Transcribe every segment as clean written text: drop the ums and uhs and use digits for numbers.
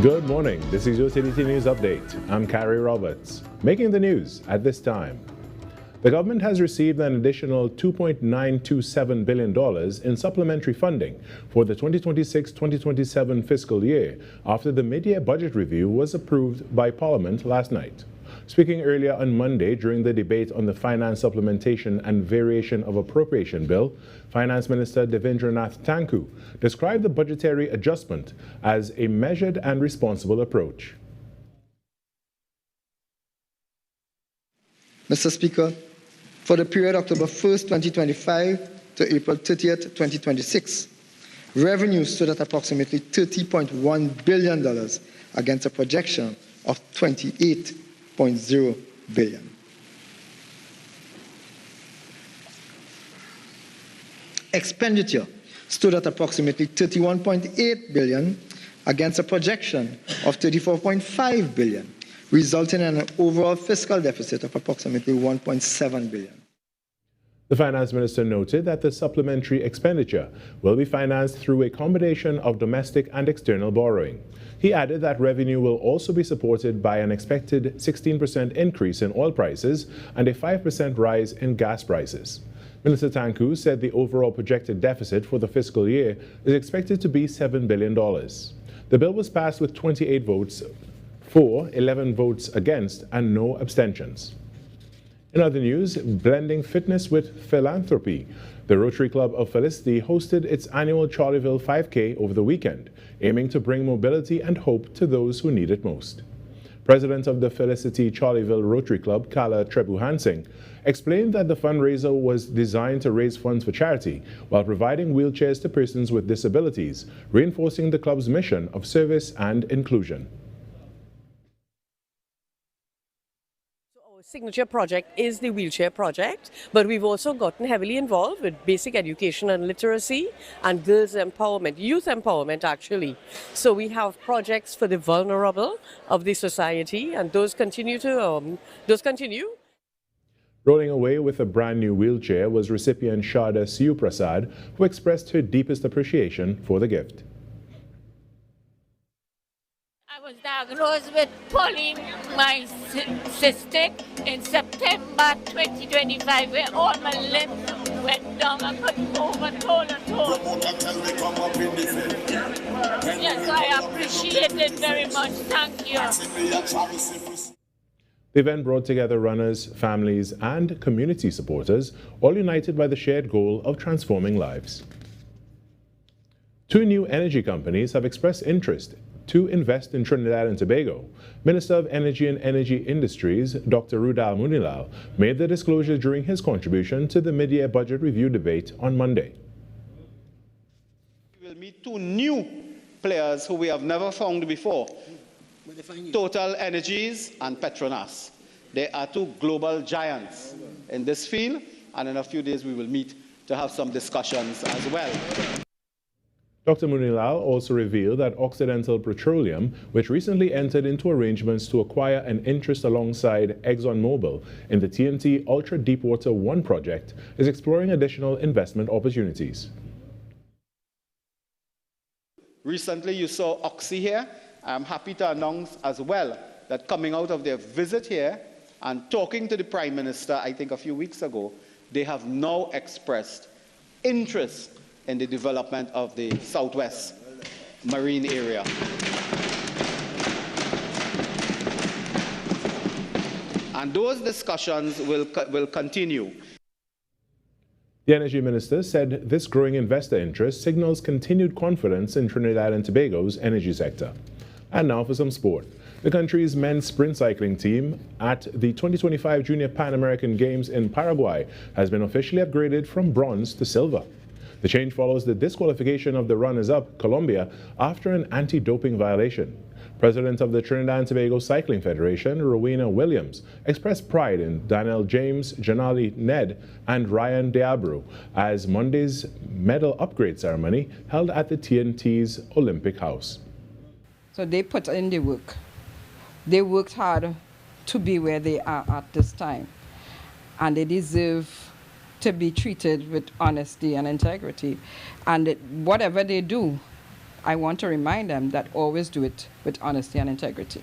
Good morning. This is your TDT News Update. I'm Carrie Roberts. Making the news at this time. The government has received an additional $2.927 billion in supplementary funding for the 2026-2027 fiscal year after the mid-year budget review was approved by Parliament last night. Speaking earlier on Monday during the debate on the Finance Supplementation and Variation of Appropriation Bill, Finance Minister Devendranath Tanku described the budgetary adjustment as a measured and responsible approach. Mr. Speaker, for the period October 1st, 2025 to April 30th, 2026, revenue stood at approximately $30.1 billion against a projection of $28.0 billion. Expenditure stood at approximately $31.8 billion against a projection of $34.5 billion, resulting in an overall fiscal deficit of approximately $1.7 billion. The Finance Minister noted that the supplementary expenditure will be financed through a combination of domestic and external borrowing. He added that revenue will also be supported by an expected 16% increase in oil prices and a 5% rise in gas prices. Minister Tanku said the overall projected deficit for the fiscal year is expected to be $7 billion. The bill was passed with 28 votes for, 11 votes against, and no abstentions. In other news, blending fitness with philanthropy, the Rotary Club of Felicity hosted its annual Charleville 5K over the weekend, aiming to bring mobility and hope to those who need it most. President of the Felicity Charleville Rotary Club, Kala Trebuhansing, explained that the fundraiser was designed to raise funds for charity while providing wheelchairs to persons with disabilities, reinforcing the club's mission of service and inclusion. Signature project is the wheelchair project, but we've also gotten heavily involved with basic education and literacy and girls empowerment, youth empowerment actually. So we have projects for the vulnerable of the society, and those continue. Rolling away with a brand new wheelchair was recipient Shada Siu Prasad, who expressed her deepest appreciation for the gift. I was diagnosed with polymycystic in September 2025, where all my limbs went down. I couldn't move at all. Yes, I appreciate it very much. Thank you. The event brought together runners, families, and community supporters, all united by the shared goal of transforming lives. Two new energy companies have expressed interest to invest in Trinidad and Tobago. Minister of Energy and Energy Industries, Dr. Rudal Munilal, made the disclosure during his contribution to the mid-year budget review debate on Monday. We will meet two new players who we have never found before, Total Energies and Petronas. They are two global giants in this field, and in a few days we will meet to have some discussions as well. Dr. Munilal also revealed that Occidental Petroleum, which recently entered into arrangements to acquire an interest alongside ExxonMobil in the TNT Ultra Deepwater 1 project, is exploring additional investment opportunities. Recently you saw Oxy here. I'm happy to announce as well that coming out of their visit here and talking to the Prime Minister, I think a few weeks ago, they have now expressed interest in the development of the Southwest Marine area. And those discussions will continue. The Energy Minister said this growing investor interest signals continued confidence in Trinidad and Tobago's energy sector. And now for some sport. The country's men's sprint cycling team at the 2025 Junior Pan American Games in Paraguay has been officially upgraded from bronze to silver. The change follows the disqualification of the runners-up, Colombia, after an anti-doping violation. President of the Trinidad and Tobago Cycling Federation, Rowena Williams, expressed pride in Daniel James, Janali Ned, and Ryan Diabro as Monday's medal upgrade ceremony held at the TNT's Olympic House. So they put in the work. They worked hard to be where they are at this time, and they deserve to be treated with honesty and integrity. And whatever they do, I want to remind them that always do it with honesty and integrity.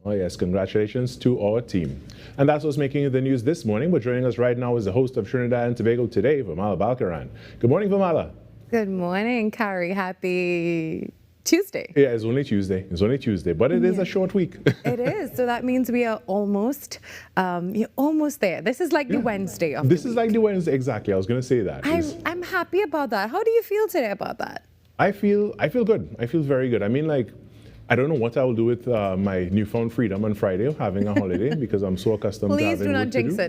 Oh yes, congratulations to our team. And that's what's making the news this morning. But joining us right now is the host of Trinidad and Tobago Today, Virmala Balkaran. Good morning, Virmala. Good morning, Carrie. Happy Tuesday. Yeah, it's only Tuesday. It's only Tuesday, but it is a short week. It is. So that means we are almost, you're almost there. This is like the Wednesday of This the is week. like the Wednesday. Exactly. I was going to say that. I'm happy about that. How do you feel today about that? I feel good. I feel very good. I mean, like, I don't know what I will do with my newfound freedom on Friday of having a holiday because I'm so accustomed to having Please do not work to jinx do.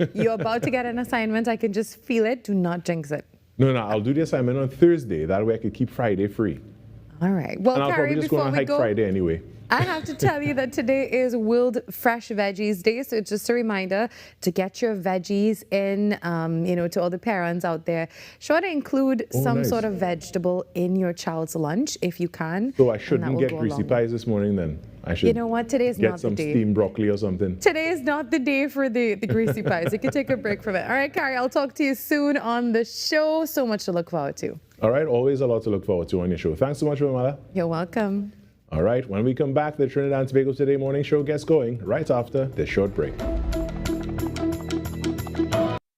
it. You're about to get an assignment. I can just feel it. Do not jinx it. No, I'll do the assignment on Thursday. That way I could keep Friday free. All right. Well, And I'll Carrie, probably just go before on a we hike go, Friday anyway. I have to tell you that today is World Fresh Veggies Day. So it's just a reminder to get your veggies in, to all the parents out there. Sure to include some nice. sort of vegetable in your child's lunch if you can. So I and that shouldn't will get go a greasy long way. pies this morning then. I should You know what? Today is get not the some day. steamed broccoli or something. Today is not the day for the greasy pies. You can take a break from it. All right, Carrie, I'll talk to you soon on the show. So much to look forward to. All right, always a lot to look forward to on your show. Thanks so much, Virmala. You're welcome. All right, when we come back, the Trinidad and Tobago Today morning show gets going right after this short break.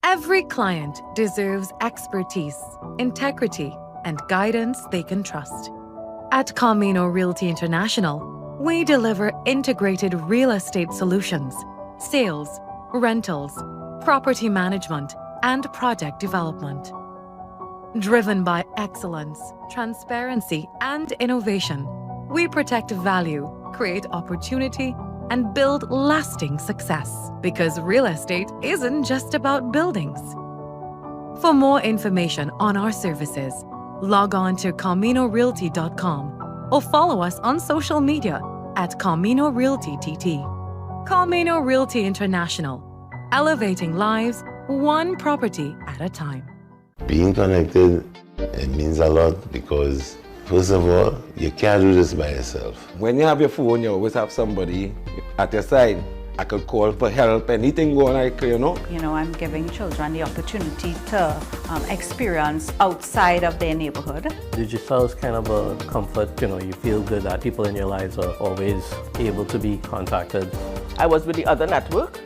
Every client deserves expertise, integrity, and guidance they can trust. At Camino Realty International, we deliver integrated real estate solutions, sales, rentals, property management, and project development. Driven by excellence, transparency, and innovation, we protect value, create opportunity, and build lasting success. Because real estate isn't just about buildings. For more information on our services, log on to CaminoRealty.com or follow us on social media at Camino Realty TT. Camino Realty International, elevating lives one property at a time. Being connected, it means a lot because, first of all, you can't do this by yourself. When you have your phone, you always have somebody at your side. I could call for help, anything going on, I'm giving children the opportunity to experience outside of their neighborhood. Digital is kind of a comfort, you feel good that people in your lives are always able to be contacted. I was with the other network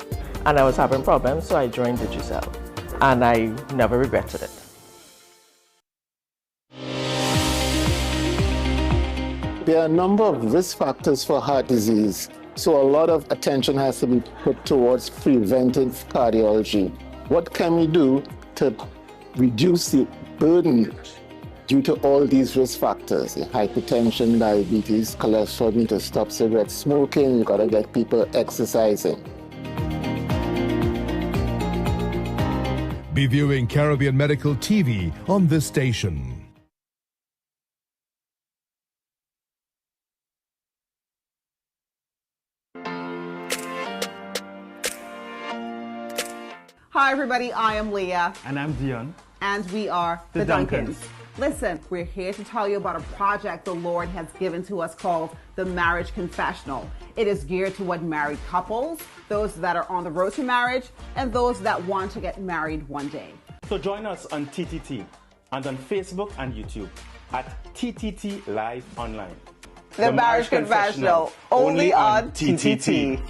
and I was having problems, so I joined Digicel and I never regretted it. There are a number of risk factors for heart disease, so a lot of attention has to be put towards preventive cardiology. What can we do to reduce the burden due to all these risk factors? Hypertension, diabetes, cholesterol, need to stop cigarette smoking, you gotta get people exercising. Be viewing Caribbean Medical TV on this station. Hi everybody, I am Leah. And I'm Dion. And we are The Duncans. Listen, we're here to tell you about a project the Lord has given to us called the Marriage Confessional. It is geared toward married couples, those that are on the road to marriage, and those that want to get married one day. So join us on TTT and on Facebook and YouTube at TTT Live Online. The Marriage Confessional, only on TTT.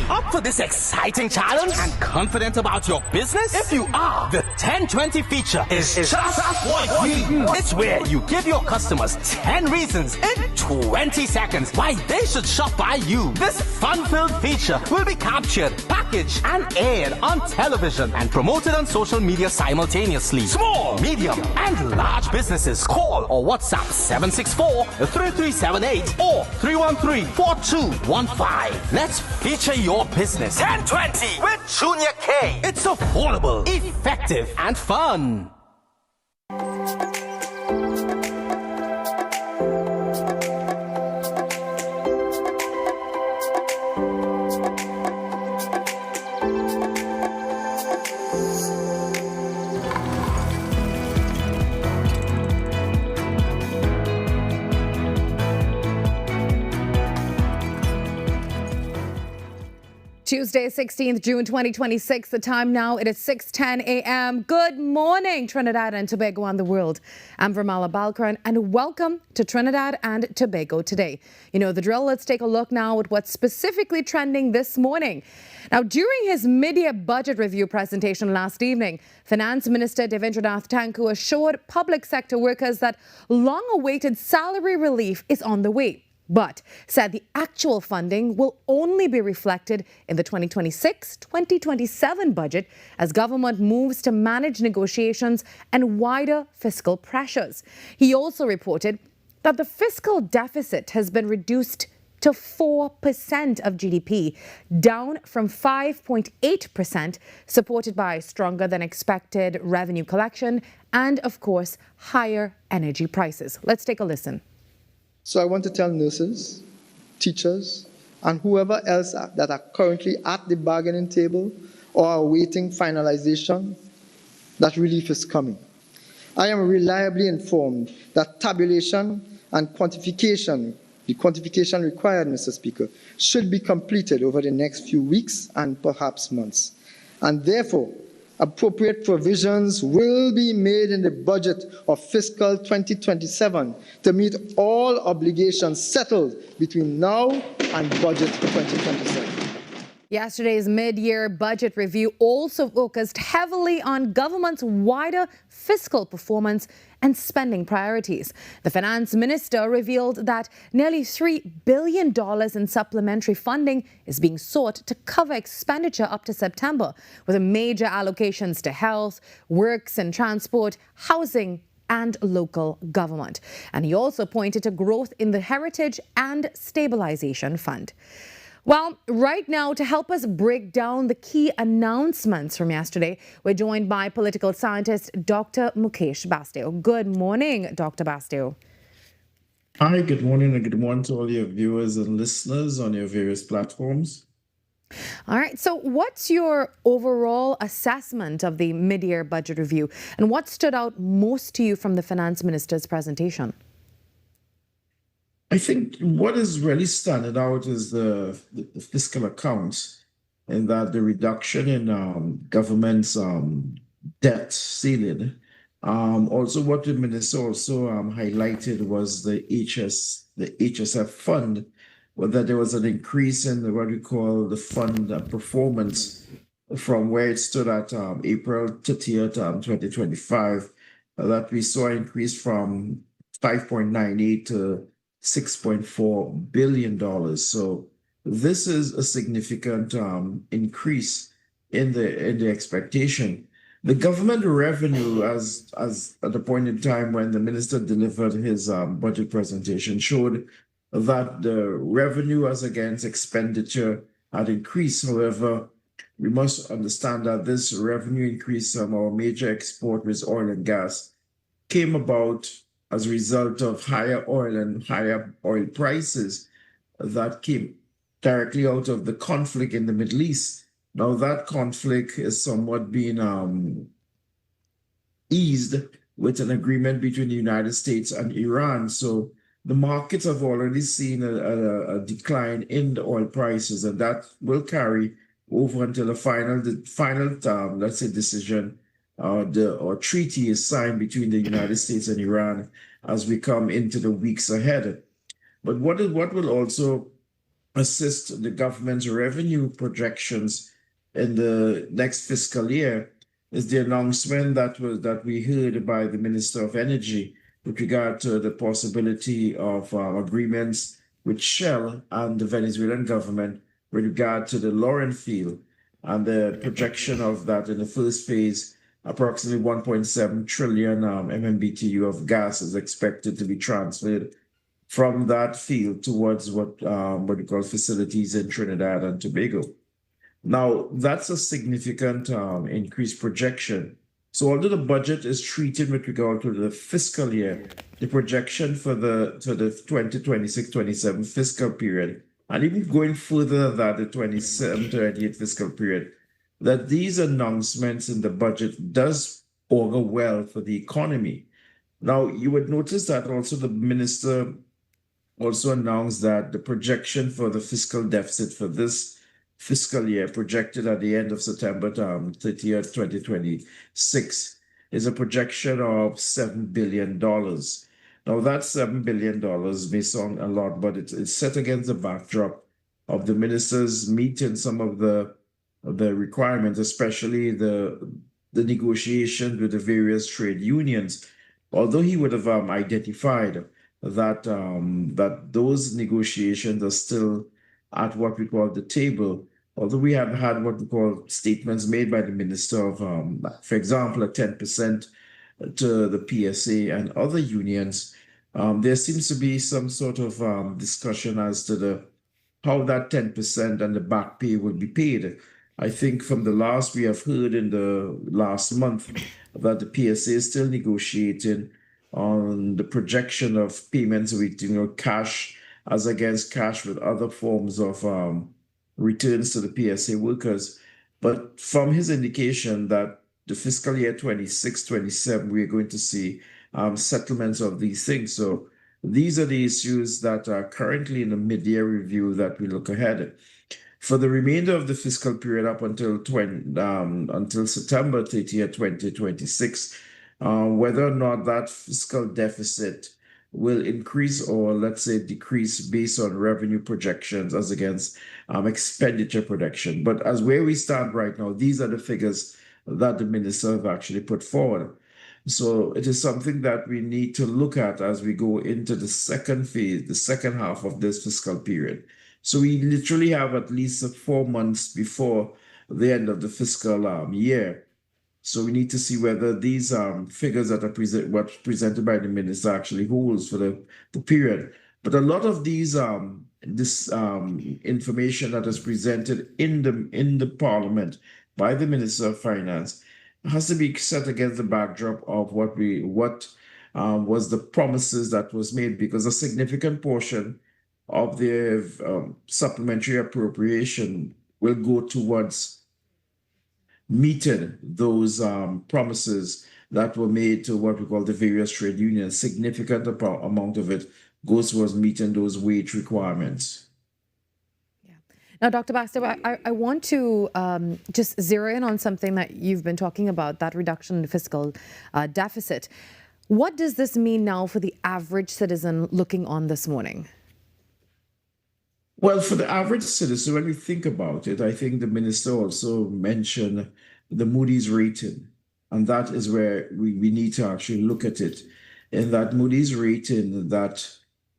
Up for this exciting challenge and confident about your business? If you are, the 10-20 feature is just what you need. It's where you give your customers 10 reasons in 20 seconds why they should shop by you. This fun-filled feature will be captured, packaged, and aired on television and promoted on social media simultaneously. Small, medium, and large businesses call or WhatsApp 764-3378 or 313-4215. Let's feature your business. 10-20 with Junior K. It's affordable, effective, and fun. Tuesday, 16th June 2026. The time now, it is 6:10 a.m. Good morning, Trinidad and Tobago and the world. I'm Virmala Balkaran, and welcome to Trinidad and Tobago Today. You know the drill. Let's take a look now at what's specifically trending this morning. Now, during his mid-year budget review presentation last evening, Finance Minister Devendranath Tanku assured public sector workers that long-awaited salary relief is on the way, but said the actual funding will only be reflected in the 2026-2027 budget as government moves to manage negotiations and wider fiscal pressures. He also reported that the fiscal deficit has been reduced to 4% of GDP, down from 5.8%, supported by stronger than expected revenue collection and, of course, higher energy prices. Let's take a listen. So I want to tell nurses, teachers, and whoever else that are currently at the bargaining table or are awaiting finalization that relief is coming. I am reliably informed that tabulation and quantification, the quantification required, Mr. Speaker, should be completed over the next few weeks and perhaps months. And therefore, appropriate provisions will be made in the budget of fiscal 2027 to meet all obligations settled between now and budget 2027. Yesterday's mid-year budget review also focused heavily on government's wider fiscal performance and spending priorities. The finance minister revealed that nearly $3 billion in supplementary funding is being sought to cover expenditure up to September, with major allocations to health, works and transport, housing and local government. And he also pointed to growth in the Heritage and Stabilization Fund. Well, right now, to help us break down the key announcements from yesterday, we're joined by political scientist Dr. Mukesh Basteo. Good morning, Dr. Basteo. Hi, good morning, and good morning to all your viewers and listeners on your various platforms. All right, so what's your overall assessment of the mid-year budget review, and what stood out most to you from the finance minister's presentation? I think what is really standing out is the fiscal accounts, and that the reduction in government's debt ceiling. Also, what the minister also highlighted was the HSF fund, that there was an increase in what we call the fund performance from where it stood at April 30th, 2025, that we saw an increase from 5.98 to $6.4 billion. So this is a significant increase in the expectation. The government revenue, as at the point in time when the minister delivered his budget presentation, showed that the revenue as against expenditure had increased. However, we must understand that this revenue increase from our major export, with oil and gas, came about as a result of higher oil and higher oil prices that came directly out of the conflict in the Middle East. Now that conflict is somewhat being eased with an agreement between the United States and Iran. So the markets have already seen a decline in the oil prices, and that will carry over until the final let's say, decision or treaty is signed between the United States and Iran as we come into the weeks ahead. But what will also assist the government's revenue projections in the next fiscal year is the announcement that we heard by the Minister of Energy with regard to the possibility of agreements with Shell and the Venezuelan government with regard to the Lauren field, and the projection of that in the first phase, approximately 1.7 trillion MMBTU of gas is expected to be transferred from that field towards what we call facilities in Trinidad and Tobago. Now, that's a significant increased projection. So although the budget is treated with regard to the fiscal year, the projection for the 2026-27 fiscal period, and even going further than that, the 27-28 fiscal period, that these announcements in the budget does augur well for the economy. Now, you would notice that also the minister also announced that the projection for the fiscal deficit for this fiscal year projected at the end of September 30th, 2026 is a projection of $7 billion. Now, that $7 billion may sound a lot, but it's set against the backdrop of the ministers meeting some of the requirements, especially the negotiations with the various trade unions. Although he would have identified that that those negotiations are still at what we call the table, although we have had what we call statements made by the minister of, for example, a 10% to the PSA and other unions, there seems to be some sort of discussion as to how that 10% and the back pay will be paid. I think from the last we have heard in the last month that the PSA is still negotiating on the projection of payments with cash as against cash with other forms of returns to the PSA workers. But from his indication that the fiscal year 26-27, we're going to see settlements of these things. So these are the issues that are currently in the mid-year review that we look ahead. For the remainder of the fiscal period up until September 30th, 2026, whether or not that fiscal deficit will increase or, let's say, decrease based on revenue projections as against expenditure projection. But as where we stand right now, these are the figures that the minister have actually put forward. So it is something that we need to look at as we go into the second phase, the second half of this fiscal period. So we literally have at least 4 months before the end of the fiscal year. So we need to see whether these figures that are what's presented by the minister actually holds for the period. But a lot of these this information that is presented in the Parliament by the Minister of Finance has to be set against the backdrop of what was the promises that was made, because a significant portion of the supplementary appropriation will go towards meeting those promises that were made to what we call the various trade unions. Significant amount of it goes towards meeting those wage requirements. Now, Dr. Bastow, I want to just zero in on something that you've been talking about, that reduction in the fiscal deficit. What does this mean now for the average citizen looking on this morning? Well, for the average citizen, when we think about it, I think the minister also mentioned the Moody's rating, and that is where we need to actually look at it. In that Moody's rating that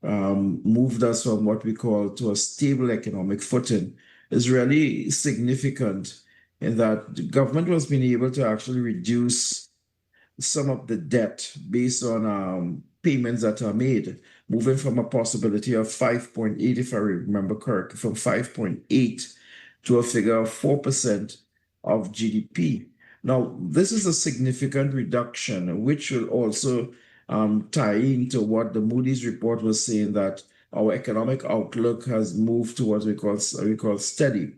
moved us from what we call to a stable economic footing is really significant in that the government was being able to actually reduce some of the debt based on payments that are made, moving from a possibility of 5.8, if I remember correctly, from 5.8 to a figure of 4% of GDP. Now, this is a significant reduction, which will also tie into what the Moody's report was saying, that our economic outlook has moved towards what we call steady.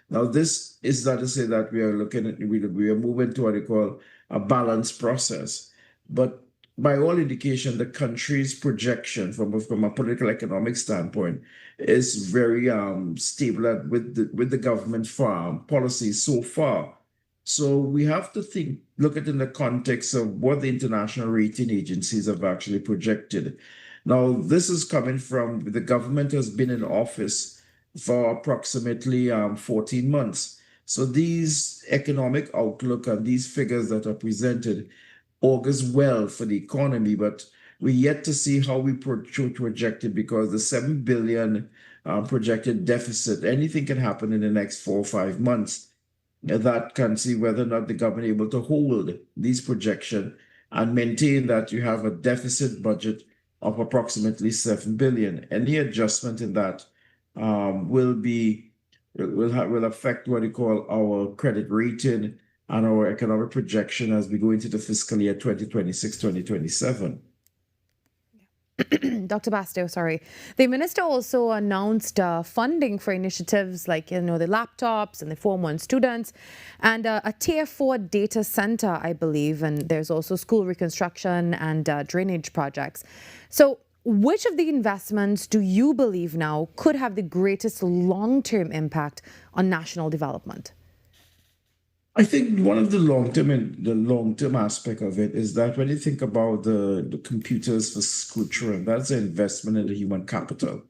Now, this is not to say that we are moving to what we call a balanced process, but by all indication, the country's projection from a political economic standpoint is very stable with the government policy so far. So we have to look at it in the context of what the international rating agencies have actually projected. Now, this is coming from the government has been in office for approximately 14 months. So these economic outlook and these figures that are presented augurs well for the economy, but we're yet to see how we project it, because the 7 billion projected deficit, anything can happen in the next 4 or 5 months. That can see whether or not the government is able to hold these projections and maintain that you have a deficit budget of approximately 7 billion. Any adjustment in that will affect what we call our credit rating and our economic projection as we go into the fiscal year 2026-2027. Dr. Bastow, sorry. The minister also announced funding for initiatives like, the laptops and the Form 1 students, and a Tier 4 data center, I believe, and there's also school reconstruction and drainage projects. So which of the investments do you believe now could have the greatest long-term impact on national development? I think one of the long-term aspect of it is that when you think about the computers for school children, that's an investment in the human capital,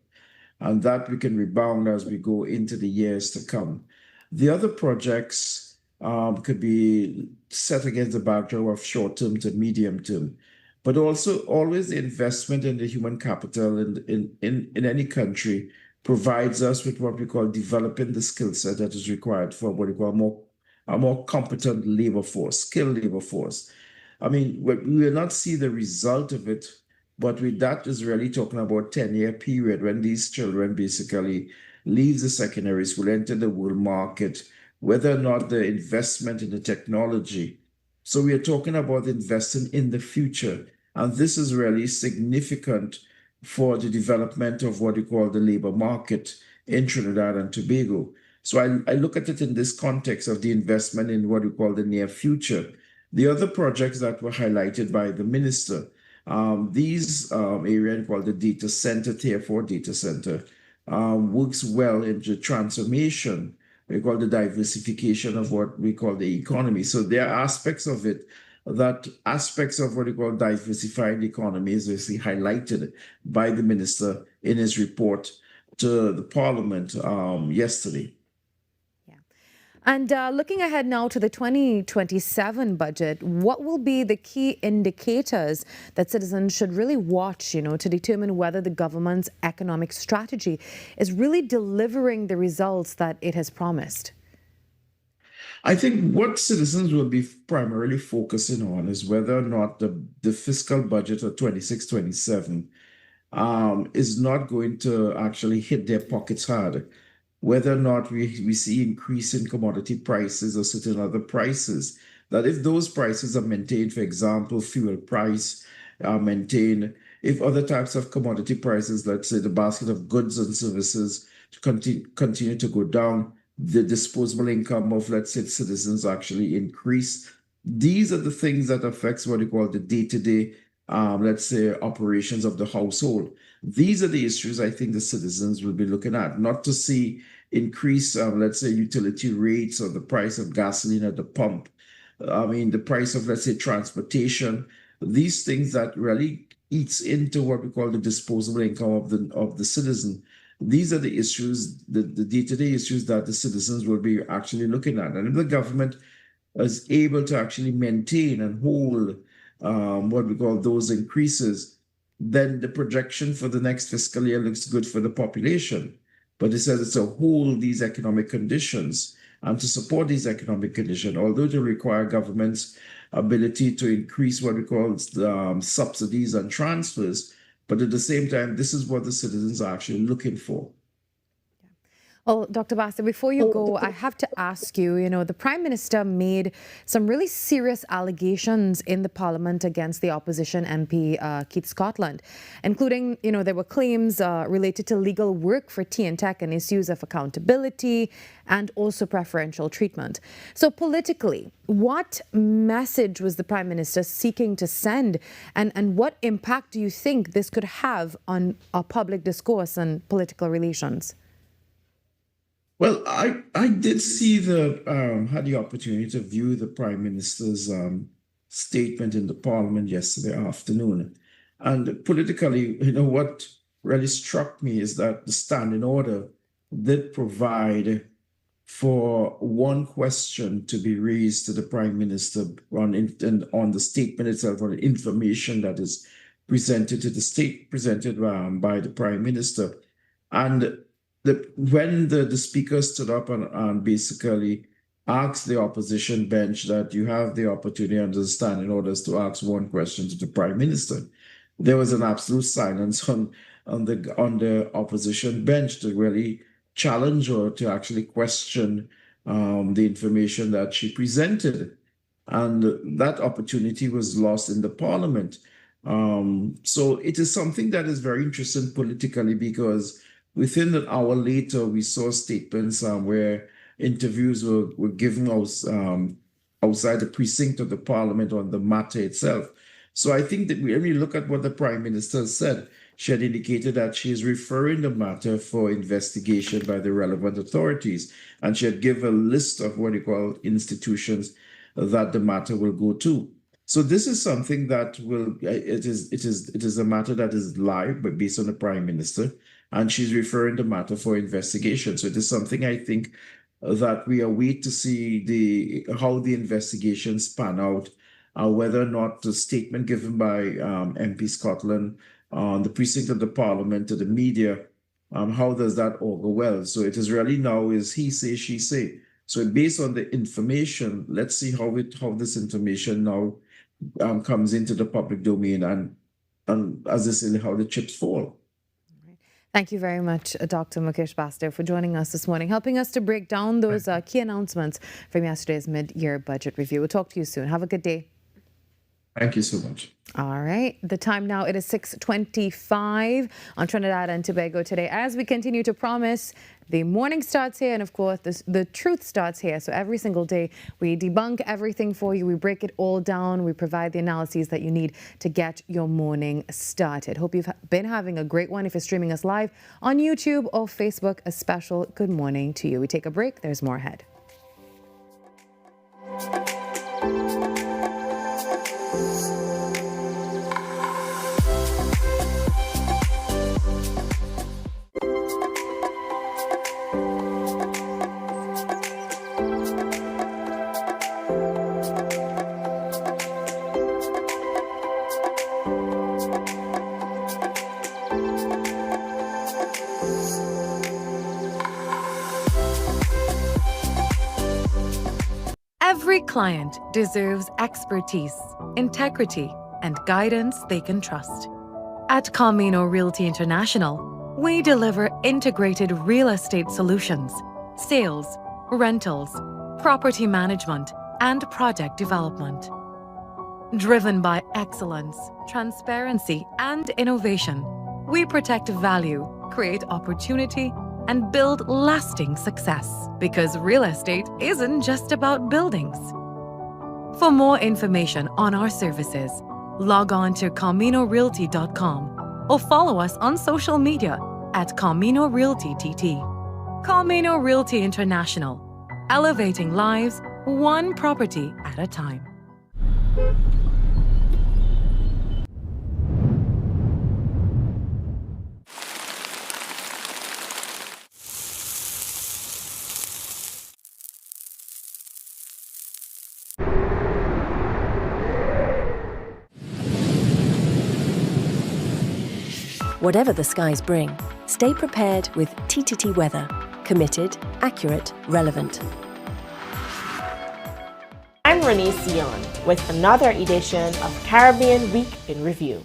and that we can rebound as we go into the years to come. The other projects could be set against the backdrop of short-term to medium-term, but also always the investment in the human capital in any country provides us with what we call developing the skill set that is required for what we call a more competent labor force, skilled labor force. I mean, we will not see the result of it, but with that is really talking about 10-year period when these children basically leave the secondary school, enter the world market, whether or not the investment in the technology. So we are talking about investing in the future. And this is really significant for the development of what we call the labor market in Trinidad and Tobago. So I look at it in this context of the investment in what we call the near future. The other projects that were highlighted by the minister, these areas called the data center, Tier 4 data center, works well into transformation. We call the diversification of what we call the economy. So there are aspects of it that aspects of what we call diversifying the economy is basically highlighted by the minister in his report to the parliament yesterday. And looking ahead now to the 2027 budget, what will be the key indicators that citizens should really watch, to determine whether the government's economic strategy is really delivering the results that it has promised? I think what citizens will be primarily focusing on is whether or not the fiscal budget of 26-27 is not going to actually hit their pockets hard. Whether or not we see increase in commodity prices or certain other prices, that if those prices are maintained, for example, fuel price are maintained, if other types of commodity prices, let's say the basket of goods and services, continue to go down, the disposable income of, let's say, citizens actually increase. These are the things that affects what we call the day-to-day, let's say, operations of the household. These are the issues I think the citizens will be looking at, not to see increase, let's say, utility rates or the price of gasoline at the pump. I mean, the price of, let's say, transportation, these things that really eats into what we call the disposable income of the citizen. These are the issues, the day-to-day issues that the citizens will be actually looking at. And if the government is able to actually maintain and hold what we call those increases, then the projection for the next fiscal year looks good for the population. But it says it's to hold these economic conditions and to support these economic conditions, although to require government's ability to increase what we call subsidies and transfers. But at the same time, this is what the citizens are actually looking for. Well, Dr. Bassett, before you go, I have to ask you, the Prime Minister made some really serious allegations in the Parliament against the opposition MP, Keith Scotland, including, there were claims related to legal work for TNTech and issues of accountability and also preferential treatment. So politically, what message was the Prime Minister seeking to send, and what impact do you think this could have on our public discourse and political relations? Well, I did see had the opportunity to view the Prime Minister's statement in the Parliament yesterday afternoon. And politically, what really struck me is that the standing order did provide for one question to be raised to the Prime Minister on the statement itself, on the information that is presented to the state, presented by the Prime Minister. And when the speaker stood up and basically asked the opposition bench that you have the opportunity under the standing orders to ask one question to the Prime Minister, there was an absolute silence on the opposition bench to really challenge her to actually question the information that she presented. And that opportunity was lost in the Parliament. So it is something that is very interesting politically, because within an hour later, we saw statements where interviews were given outside the precinct of the Parliament on the matter itself. So I think that when we look at what the Prime Minister said, she had indicated that she is referring the matter for investigation by the relevant authorities. And she had given a list of what you call institutions that the matter will go to. So this is something that it is a matter that is live, but based on the Prime Minister, and she's referring the matter for investigation. So it is something I think that we await to see how the investigations pan out, whether or not the statement given by MP Scotland on the precinct of the Parliament to the media, how does that augur well? So it is really now is he say, she say. So based on the information, let's see how this information now comes into the public domain and as they say, how the chips fall. Thank you very much, Dr. Mukesh Baster, for joining us this morning, helping us to break down those key announcements from yesterday's mid-year budget review. We'll talk to you soon. Have a good day. Thank you so much. All right. The time now, it is 6:25 on Trinidad and Tobago today. As we continue to promise, the morning starts here, and of course, the truth starts here. So every single day, we debunk everything for you. We break it all down. We provide the analyses that you need to get your morning started. Hope you've been having a great one. If you're streaming us live on YouTube or Facebook, a special good morning to you. We take a break. There's more ahead. Every client deserves expertise, integrity, and guidance they can trust. At Camino Realty International, we deliver integrated real estate solutions, sales, rentals, property management, and project development. Driven by excellence, transparency, and innovation, we protect value, create opportunity, and build lasting success. Because real estate isn't just about buildings. For more information on our services, log on to CaminoRealty.com or follow us on social media at Camino Realty TT. Camino Realty International, elevating lives one property at a time. Whatever the skies bring, stay prepared with TTT Weather. Committed, accurate, relevant. I'm Renee Sion with another edition of Caribbean Week in Review.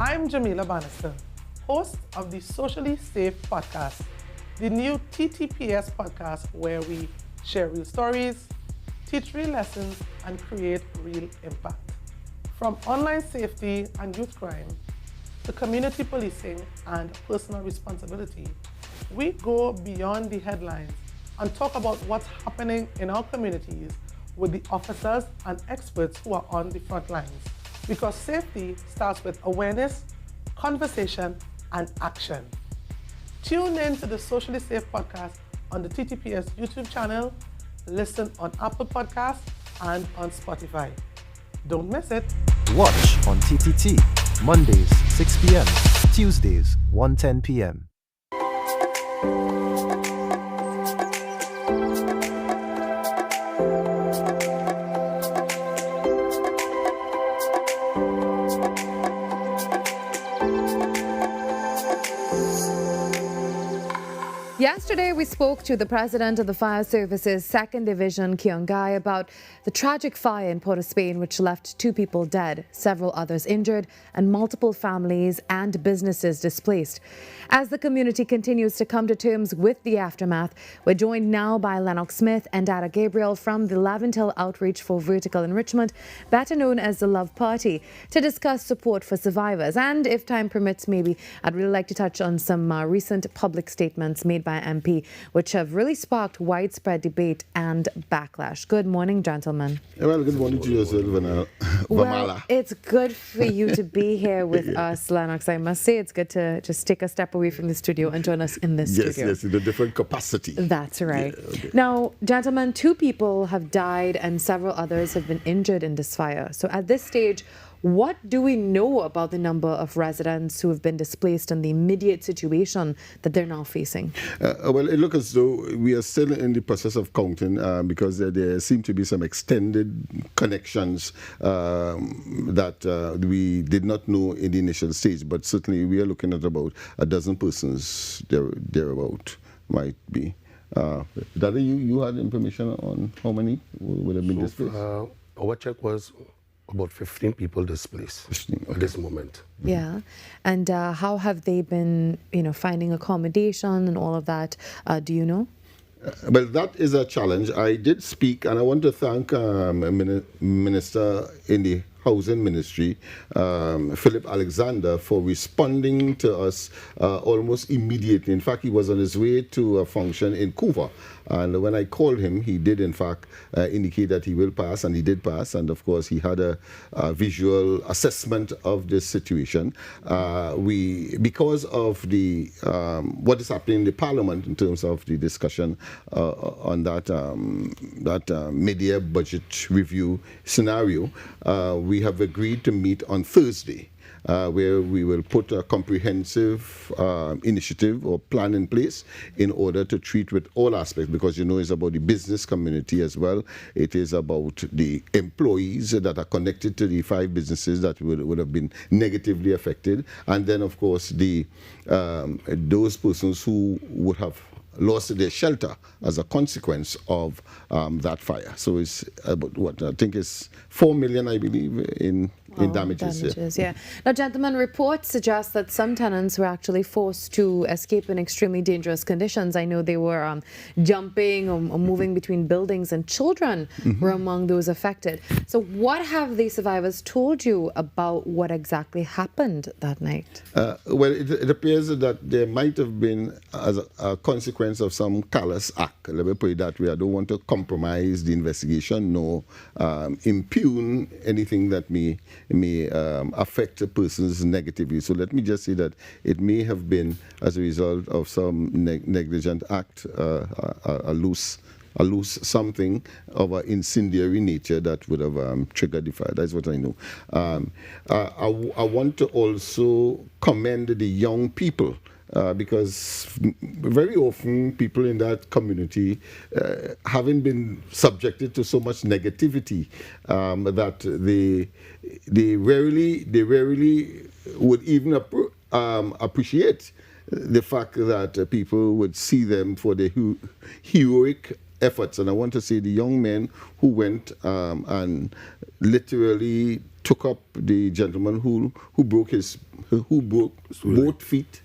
I'm Jamila Bannister, host of the Socially Safe podcast, the new TTPS podcast where we share real stories, teach real lessons, and create real impact. From online safety and youth crime to community policing and personal responsibility, we go beyond the headlines and talk about what's happening in our communities with the officers and experts who are on the front lines. Because safety starts with awareness, conversation, and action. Tune in to the Socially Safe podcast on the TTPS YouTube channel, listen on Apple Podcasts, and on Spotify. Don't miss it. Watch on TTT, Mondays, 6 p.m., Tuesdays, 1:10 p.m. Yesterday, we spoke to the president of the Fire Service's 2nd Division, Kyongai, about the tragic fire in Port of Spain, which left 2 people dead, several others injured, and multiple families and businesses displaced. As the community continues to come to terms with the aftermath, we're joined now by Lennox Smith and Dada Gabriel from the Laventille Outreach for Vertical Enrichment, better known as the Love Party, to discuss support for survivors. And if time permits, maybe I'd really like to touch on some recent public statements made by MP, which have really sparked widespread debate and backlash. Good morning, gentlemen. Well, good morning to you as well, Virmala. Well, it's good for you to be here with us, Lennox. I must say it's good to just take a step away from the studio and join us in this studio. Yes, in a different capacity. That's right. Yeah, okay. Now, gentlemen, 2 people have died and several others have been injured in this fire. So at this stage, what do we know about the number of residents who have been displaced and the immediate situation that they're now facing? Well, it looks as though we are still in the process of counting because there seem to be some extended connections that we did not know in the initial stage, but certainly we are looking at about a dozen persons thereabout might be. Dada, you had information on how many would have been displaced? Our check was about 15 people displaced at this moment. Yeah. And how have they been, finding accommodation and all of that? Do you know? Well, that is a challenge. I did speak, and I want to thank Minister in the Housing Ministry, Philip Alexander, for responding to us almost immediately. In fact, he was on his way to a function in Cuba. And when I called him, he did, in fact, indicate that he will pass, and he did pass. And, of course, he had a visual assessment of this situation. Because of the what is happening in the Parliament in terms of the discussion on that mid-year budget review scenario, we have agreed to meet on Thursday, where we will put a comprehensive initiative or plan in place in order to treat with all aspects, because it's about the business community as well. It is about the employees that are connected to the 5 businesses that would have been negatively affected, and then of course those persons who would have lost their shelter as a consequence of that fire. So it's about I think it's 4 million, I believe, in damages. Yeah. Now, gentlemen, reports suggest that some tenants were actually forced to escape in extremely dangerous conditions. I know they were jumping or moving between buildings, and children were among those affected. So what have the survivors told you about what exactly happened that night? Well, it appears that there might have been, as a consequence of some callous act, let me put it that way. I don't want to compromise the investigation nor impugn anything that may affect persons negatively. So let me just say that it may have been as a result of some negligent act, a loose something of an incendiary nature that would have triggered the fire. That's what I know. I want to also commend the young people, because very often people in that community, having been subjected to so much negativity, that they rarely would even appreciate the fact that people would see them for their heroic efforts. And I want to say the young men who went and literally took up the gentleman who broke both feet,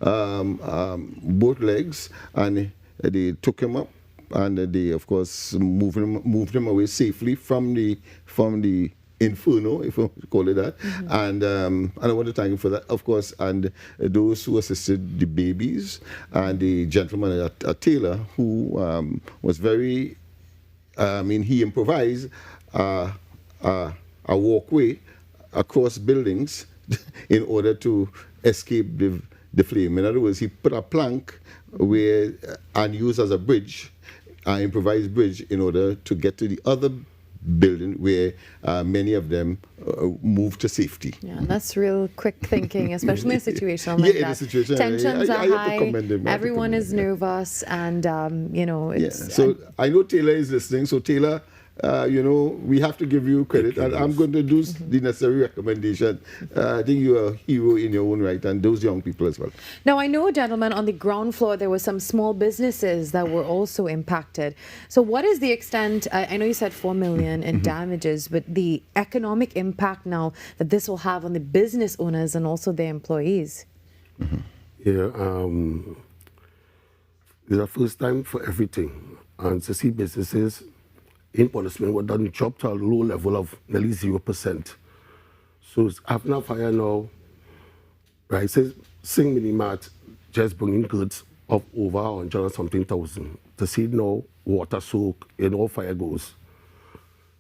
both legs, and they took him up, and they of course moved him away safely from the inferno, if I call it that. And I want to thank him for that, of course, and those who assisted the babies, and the gentleman at Taylor, who was very, he improvised a walkway across buildings in order to escape the flame. In other words, he put a plank and used as a bridge, an improvised bridge, in order to get to the other building where many of them moved to safety. Yeah, that's real quick thinking, especially in a situation like that. Situation, tensions are high, him. Everyone is nervous, and it's... So I know Taylor is listening. So Taylor, we have to give you credit, and I'm going to do the necessary recommendation. I think you are a hero in your own right, and those young people as well. Now, I know, gentlemen, on the ground floor, there were some small businesses that were also impacted. So what is the extent, I know you said $4 million in damages, but the economic impact now that this will have on the business owners and also their employees? Yeah, it's a first time for everything. And to see businesses in punishment were done dropped to a low level of nearly 0%. So it's having a fire now, right? Says Sing Mini Mart just bringing goods of over 100 and something thousand. To see now water soak and all fire goes.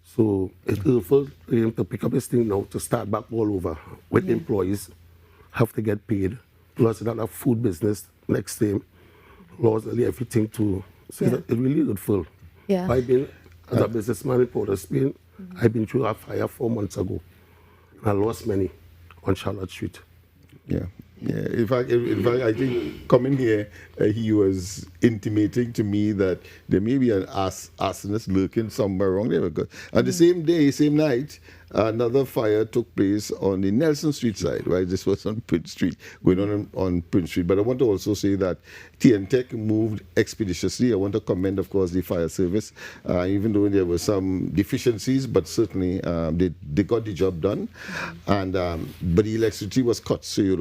So it's awful for him to pick up his thing now to start back all over with employees have to get paid. Plus another food business next time. Lost nearly everything to so it's really hurtful. Yeah. I've been as a businessman in Port of Spain, I've been through a fire 4 months ago. I lost many on Charlotte Street. Yeah. In fact, I think coming here, he was intimating to me that there may be an arsonist lurking somewhere around there. And the same day, same night, another fire took place on the Nelson Street side, right? This was on Prince Street, going on Prince Street. But I want to also say that TNTech moved expeditiously. I want to commend, of course, the fire service, even though there were some deficiencies, but certainly they got the job done. And but the electricity was cut, so you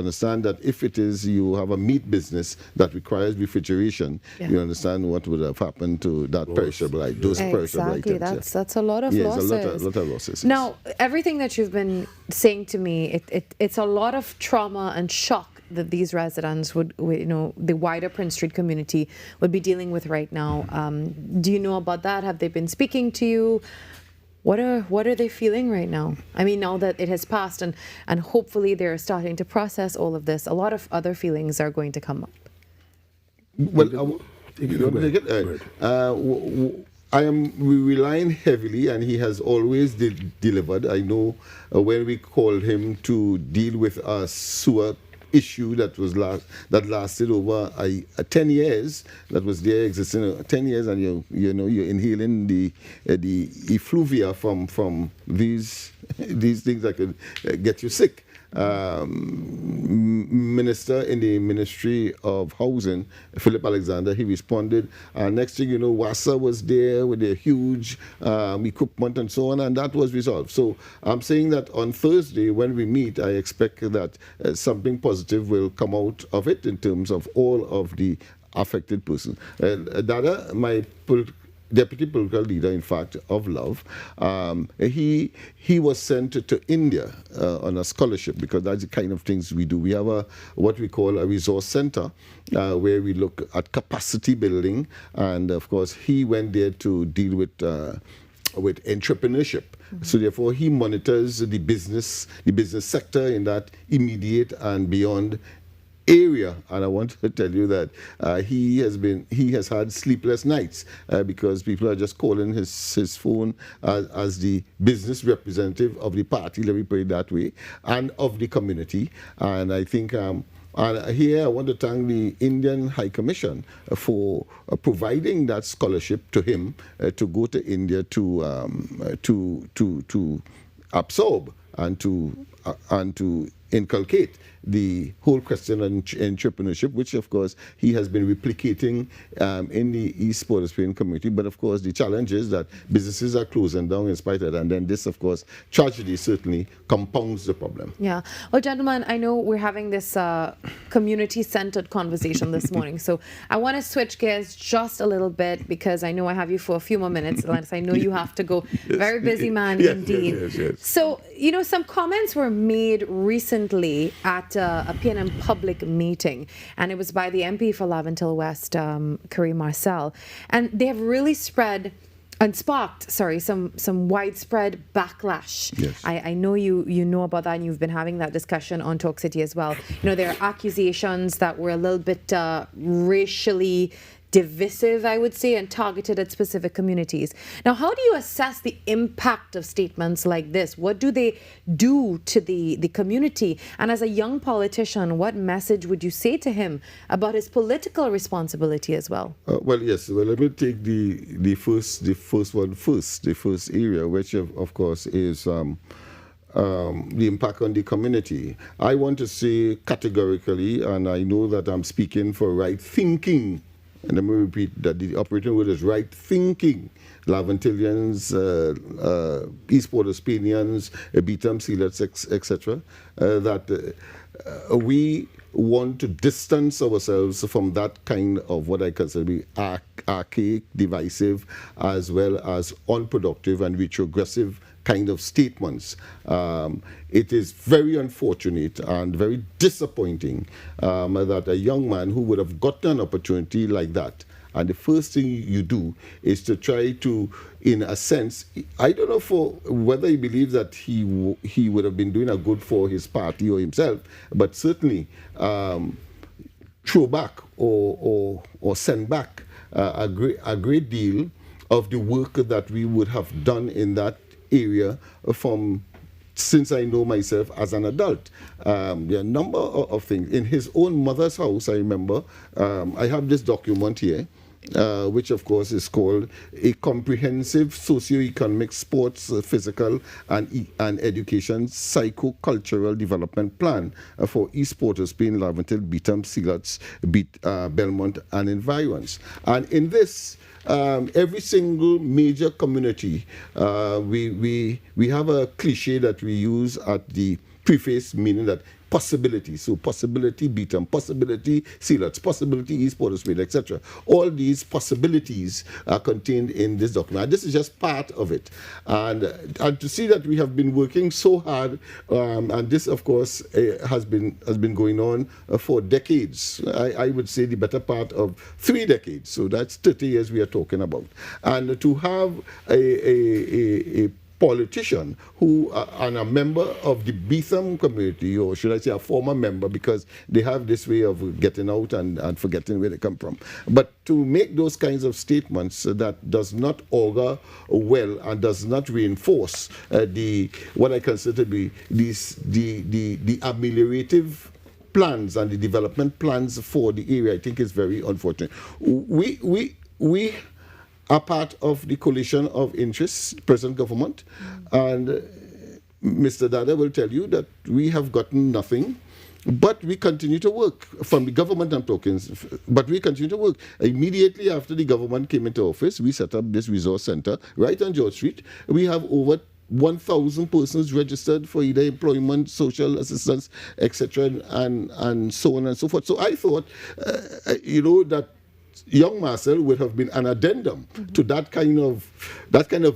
understand that if it is you have a meat business that requires refrigeration, you understand what would have happened to that perishable item, those perishable items. Exactly, that's a lot of losses. Yes, a lot of losses. Now, everything that you've been saying to me, it's a lot of trauma and shock that these residents would, the wider Prince Street community would be dealing with right now. Do you know about that? Have they been speaking to you? What are they feeling right now? I mean, now that it has passed and hopefully they're starting to process all of this, a lot of other feelings are going to come up. Well, we're relying heavily, and he has always delivered. I know when we called him to deal with a sewer issue that lasted over 10 years, that was there existing 10 years, and you're inhaling the effluvia from these things that could get you sick. Minister in the Ministry of Housing, Philip Alexander, he responded. Next thing you know, WASA was there with their huge equipment and so on, and that was resolved. So I'm saying that on Thursday when we meet, I expect that something positive will come out of it in terms of all of the affected persons. Dada, my deputy political leader, in fact, of Love, he was sent to India on a scholarship, because that's the kind of things we do. We have what we call a resource center where we look at capacity building, and of course he went there to deal with entrepreneurship. So therefore he monitors the business sector in that immediate and beyond area, and I want to tell you that he has had sleepless nights because people are just calling his phone as the business representative of the party, let me put it that way, and of the community. And I think and here I want to thank the Indian High Commission for providing that scholarship to him to go to India to absorb and to inculcate the whole question of entrepreneurship, which of course he has been replicating in the East Port of Spain community. But of course the challenge is that businesses are closing down in spite of that, and then this of course tragedy certainly compounds the problem. Yeah. Well, gentlemen, I know we're having this community-centered conversation this morning, so I want to switch gears just a little bit, because I know I have you for a few more minutes, Lance. I know you have to go. Very busy man indeed. Yes. So, some comments were made recently at a PNM public meeting, and it was by the MP for Laventille West, Kareem Marcel, and they have really sparked some widespread backlash. Yes. I know you know about that, and you've been having that discussion on Talk City as well. There are accusations that were a little bit racially divisive, I would say, and targeted at specific communities. Now, how do you assess the impact of statements like this? What do they do to the community? And as a young politician, what message would you say to him about his political responsibility as well? Well, yes. Well, let me take the first one first. The first area, which of course is the impact on the community. I want to say categorically, and I know that I'm speaking for right thinking, and let me repeat that the operating word is right thinking. Lavantillians, East Port of Spainians, Beetham, Sealets, etc. That we want to distance ourselves from that kind of what I consider to be archaic, divisive, as well as unproductive and retrogressive kind of statements. It is very unfortunate and very disappointing that a young man who would have gotten an opportunity like that, and the first thing you do is to try to, in a sense, I don't know for whether he believes that he would have been doing a good for his party or himself, but certainly throw back or send back a great deal of the work that we would have done in that area since I know myself as an adult. There are a number of things. In his own mother's house, I remember, I have this document here, which of course is called a comprehensive socio-economic, sports, physical and education psycho-cultural development plan for East Port of Spain, Laventille, Beetham, Sealets, Belmont and environs. And in this, every single major community, we have a cliche that we use at the preface, meaning that possibility. So possibility Beetham, possibility Sealets, possibility East Port of Spain, etc. All these possibilities are contained in this document. This is just part of it. And to see that we have been working so hard, and this, of course, has been going on for decades. I would say the better part of 3 decades. So that's 30 years we are talking about. And to have a politician who and a member of the Beetham community, or should I say a former member, because they have this way of getting out and forgetting where they come from. But to make those kinds of statements that does not augur well and does not reinforce what I consider to be the ameliorative plans and the development plans for the area, I think is very unfortunate. We are part of the coalition of interests, present government, and Mr. Dada will tell you that we have gotten nothing, but we continue to work. From the government I'm talking, but we continue to work. Immediately after the government came into office, we set up this resource center right on George Street. We have over 1,000 persons registered for either employment, social assistance, etc., and so on and so forth. So I thought, that young Marcel would have been an addendum to that kind of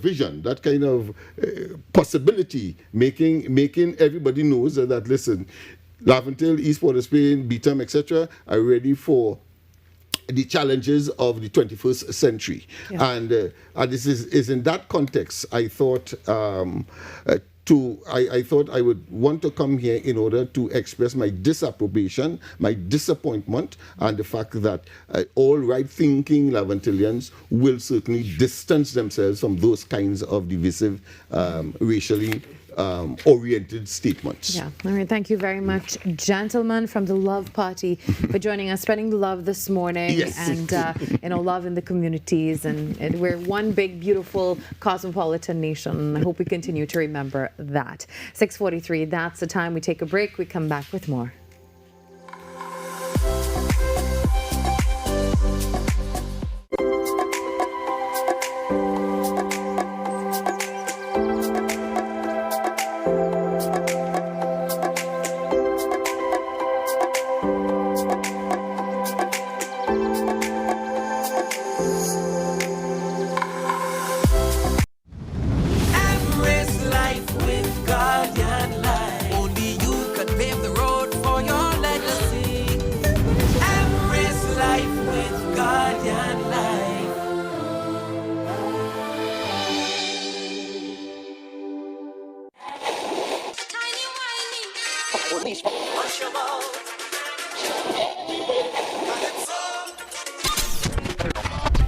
vision, that kind of possibility, making everybody knows that listen, Laventille, East Port of Spain, Beetham, etc., are ready for the challenges of the 21st century. Yeah. And this is in that context, I thought I thought I would want to come here in order to express my disapprobation, my disappointment, and the fact that all right-thinking Laventillians will certainly distance themselves from those kinds of divisive, racially oriented statements. Yeah. All right. Thank you very much, gentlemen from the Love Party, for joining us, spreading love this morning. Yes. And love in the communities, and we're one big, beautiful, cosmopolitan nation. I hope we continue to remember that. 6:43. That's the time we take a break. We come back with more.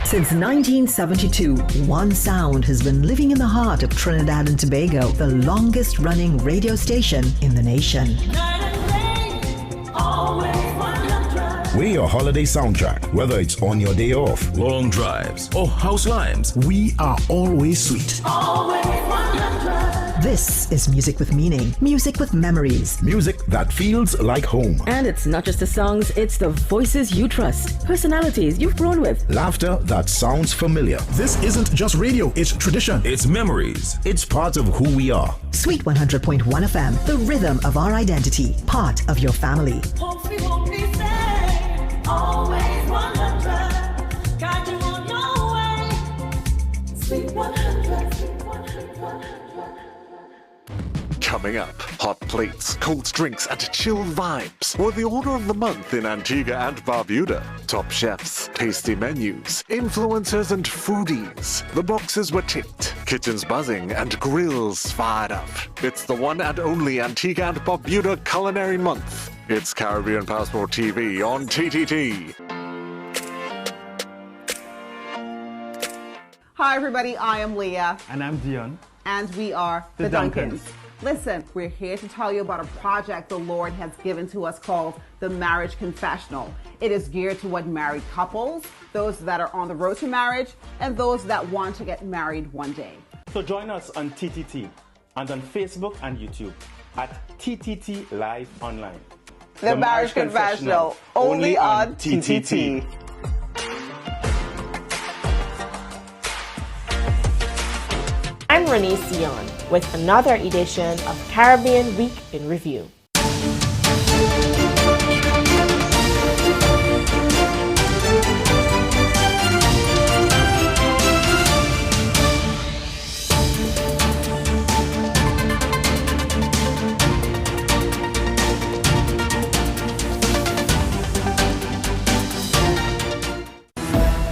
Since 1972, one sound has been living in the heart of Trinidad and Tobago, the longest running radio station in the nation. We're your holiday soundtrack, whether it's on your day off, long drives, or house lives. We are always sweet. This is music with meaning, music with memories. Music that feels like home. And it's not just the songs, it's the voices you trust, personalities you've grown with. Laughter that sounds familiar. This isn't just radio, it's tradition. It's memories. It's part of who we are. Sweet 100.1 FM, the rhythm of our identity, part of your family. Always 100, guide you on your way. Sweet 100, sweet 100. Coming up, hot plates, cold drinks, and chill vibes were the order of the month in Antigua and Barbuda. Top chefs, tasty menus, influencers, and foodies. The boxes were ticked, kitchens buzzing, and grills fired up. It's the one and only Antigua and Barbuda Culinary Month. It's Caribbean Passport TV on TTT. Hi, everybody. I am Leah. And I'm Dion. And we are The Duncans. Listen, we're here to tell you about a project the Lord has given to us called the Marriage Confessional. It is geared toward married couples, those that are on the road to marriage, and those that want to get married one day. So join us on TTT and on Facebook and YouTube at TTT Live Online. The Marriage Confessional, only on TTT. I'm Renee Sion with another edition of Caribbean Week in Review.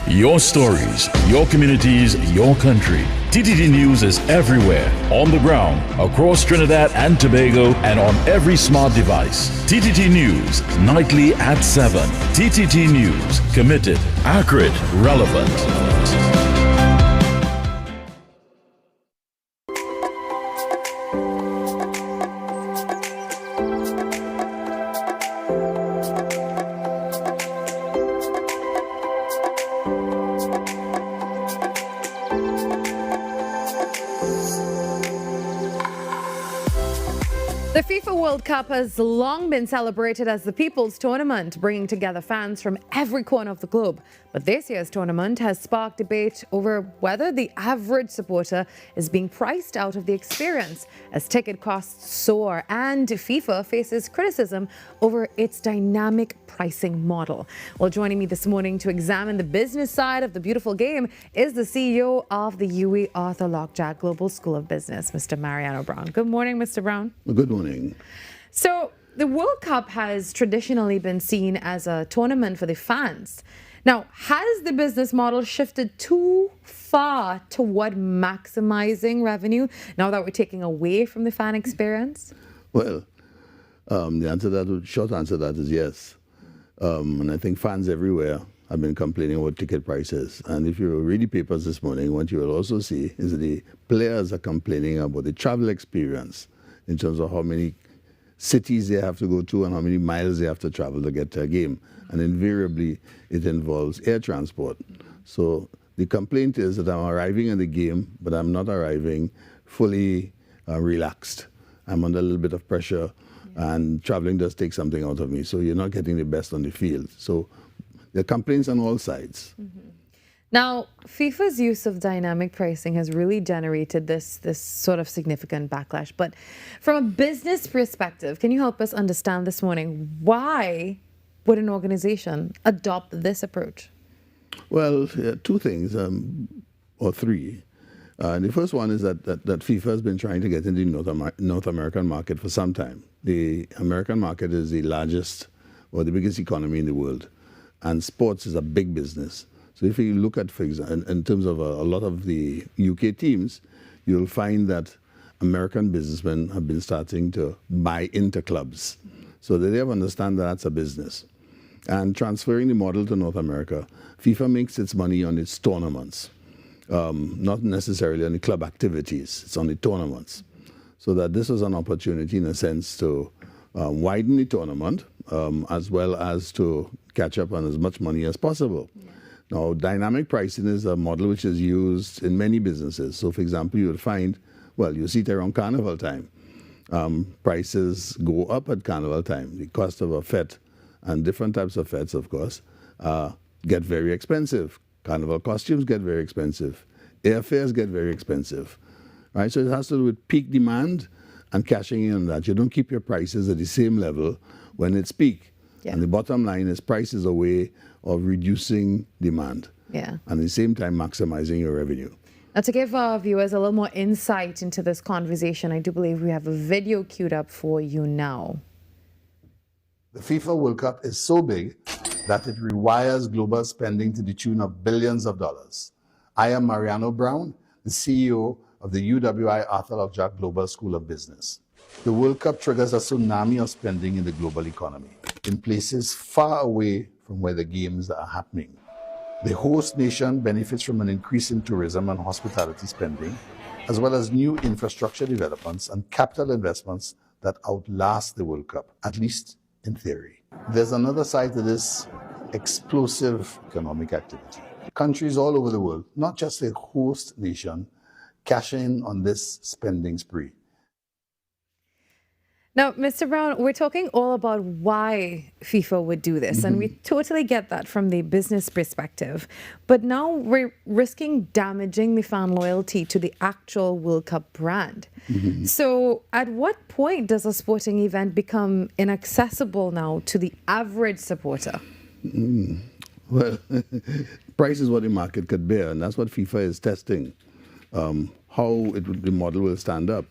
Your stories, your communities, your country. TTT News is everywhere, on the ground, across Trinidad and Tobago, and on every smart device. TTT News, nightly at 7. TTT News, committed, accurate, relevant. The FIFA World Cup has long been celebrated as the People's Tournament, bringing together fans from every corner of the globe. But this year's tournament has sparked debate over whether the average supporter is being priced out of the experience as ticket costs soar and FIFA faces criticism over its dynamic pricing model. Well, joining me this morning to examine the business side of the beautiful game is the CEO of the UWI Arthur Lockjack Global School of Business, Mr. Mariano Brown. Good morning, Mr. Brown. Good morning. So the World Cup has traditionally been seen as a tournament for the fans. Now, has the business model shifted too far toward maximizing revenue now that we're taking away from the fan experience? Well, the short answer to that is yes. And I think fans everywhere have been complaining about ticket prices. And if you read the papers this morning, what you will also see is that the players are complaining about the travel experience in terms of how many cities they have to go to and how many miles they have to travel to get to a game. And invariably, it involves air transport. So the complaint is that I'm arriving in the game, but I'm not arriving fully relaxed. I'm under a little bit of pressure, and traveling does take something out of me. So you're not getting the best on the field. So there are complaints on all sides. Mm-hmm. Now, FIFA's use of dynamic pricing has really generated this sort of significant backlash. But from a business perspective, can you help us understand this morning why would an organization adopt this approach? Well, two things, or three. The first one is that FIFA has been trying to get into the North American market for some time. The American market is the largest or the biggest economy in the world, and sports is a big business. So if you look at, for example, in terms of a lot of the UK teams, you'll find that American businessmen have been starting to buy into clubs. So they have understand that that's a business. And transferring the model to North America, FIFA makes its money on its tournaments, not necessarily on the club activities. It's on the tournaments. So that this was an opportunity, in a sense, to widen the tournament, as well as to catch up on as much money as possible. Yeah. Now, dynamic pricing is a model which is used in many businesses. So, for example, you would find, well, you see it around carnival time. Prices go up at carnival time. The cost of a fete and different types of fetes, of course, get very expensive. Carnival costumes get very expensive. Airfares get very expensive. Right? So it has to do with peak demand and cashing in on that. You don't keep your prices at the same level when it's peak. Yeah. And the bottom line is price is a way of reducing demand. Yeah. And at the same time maximizing your revenue. Now, to give our viewers a little more insight into this conversation, I do believe we have a video queued up for you now. The FIFA World Cup is so big that it rewires global spending to the tune of billions of dollars. I am Mariano Brown, the CEO of the UWI Arthur L. Jack Global School of Business. The World Cup triggers a tsunami of spending in the global economy, in places far away from where the games are happening. The host nation benefits from an increase in tourism and hospitality spending, as well as new infrastructure developments and capital investments that outlast the World Cup, at least in theory. There's another side to this explosive economic activity. Countries all over the world, not just a host nation, cash in on this spending spree. Now, Mr. Brown, we're talking all about why FIFA would do this, and we totally get that from the business perspective. But now we're risking damaging the fan loyalty to the actual World Cup brand. So at what point does a sporting event become inaccessible now to the average supporter? Well, price is what the market could bear, and that's what FIFA is testing, how the model will stand up.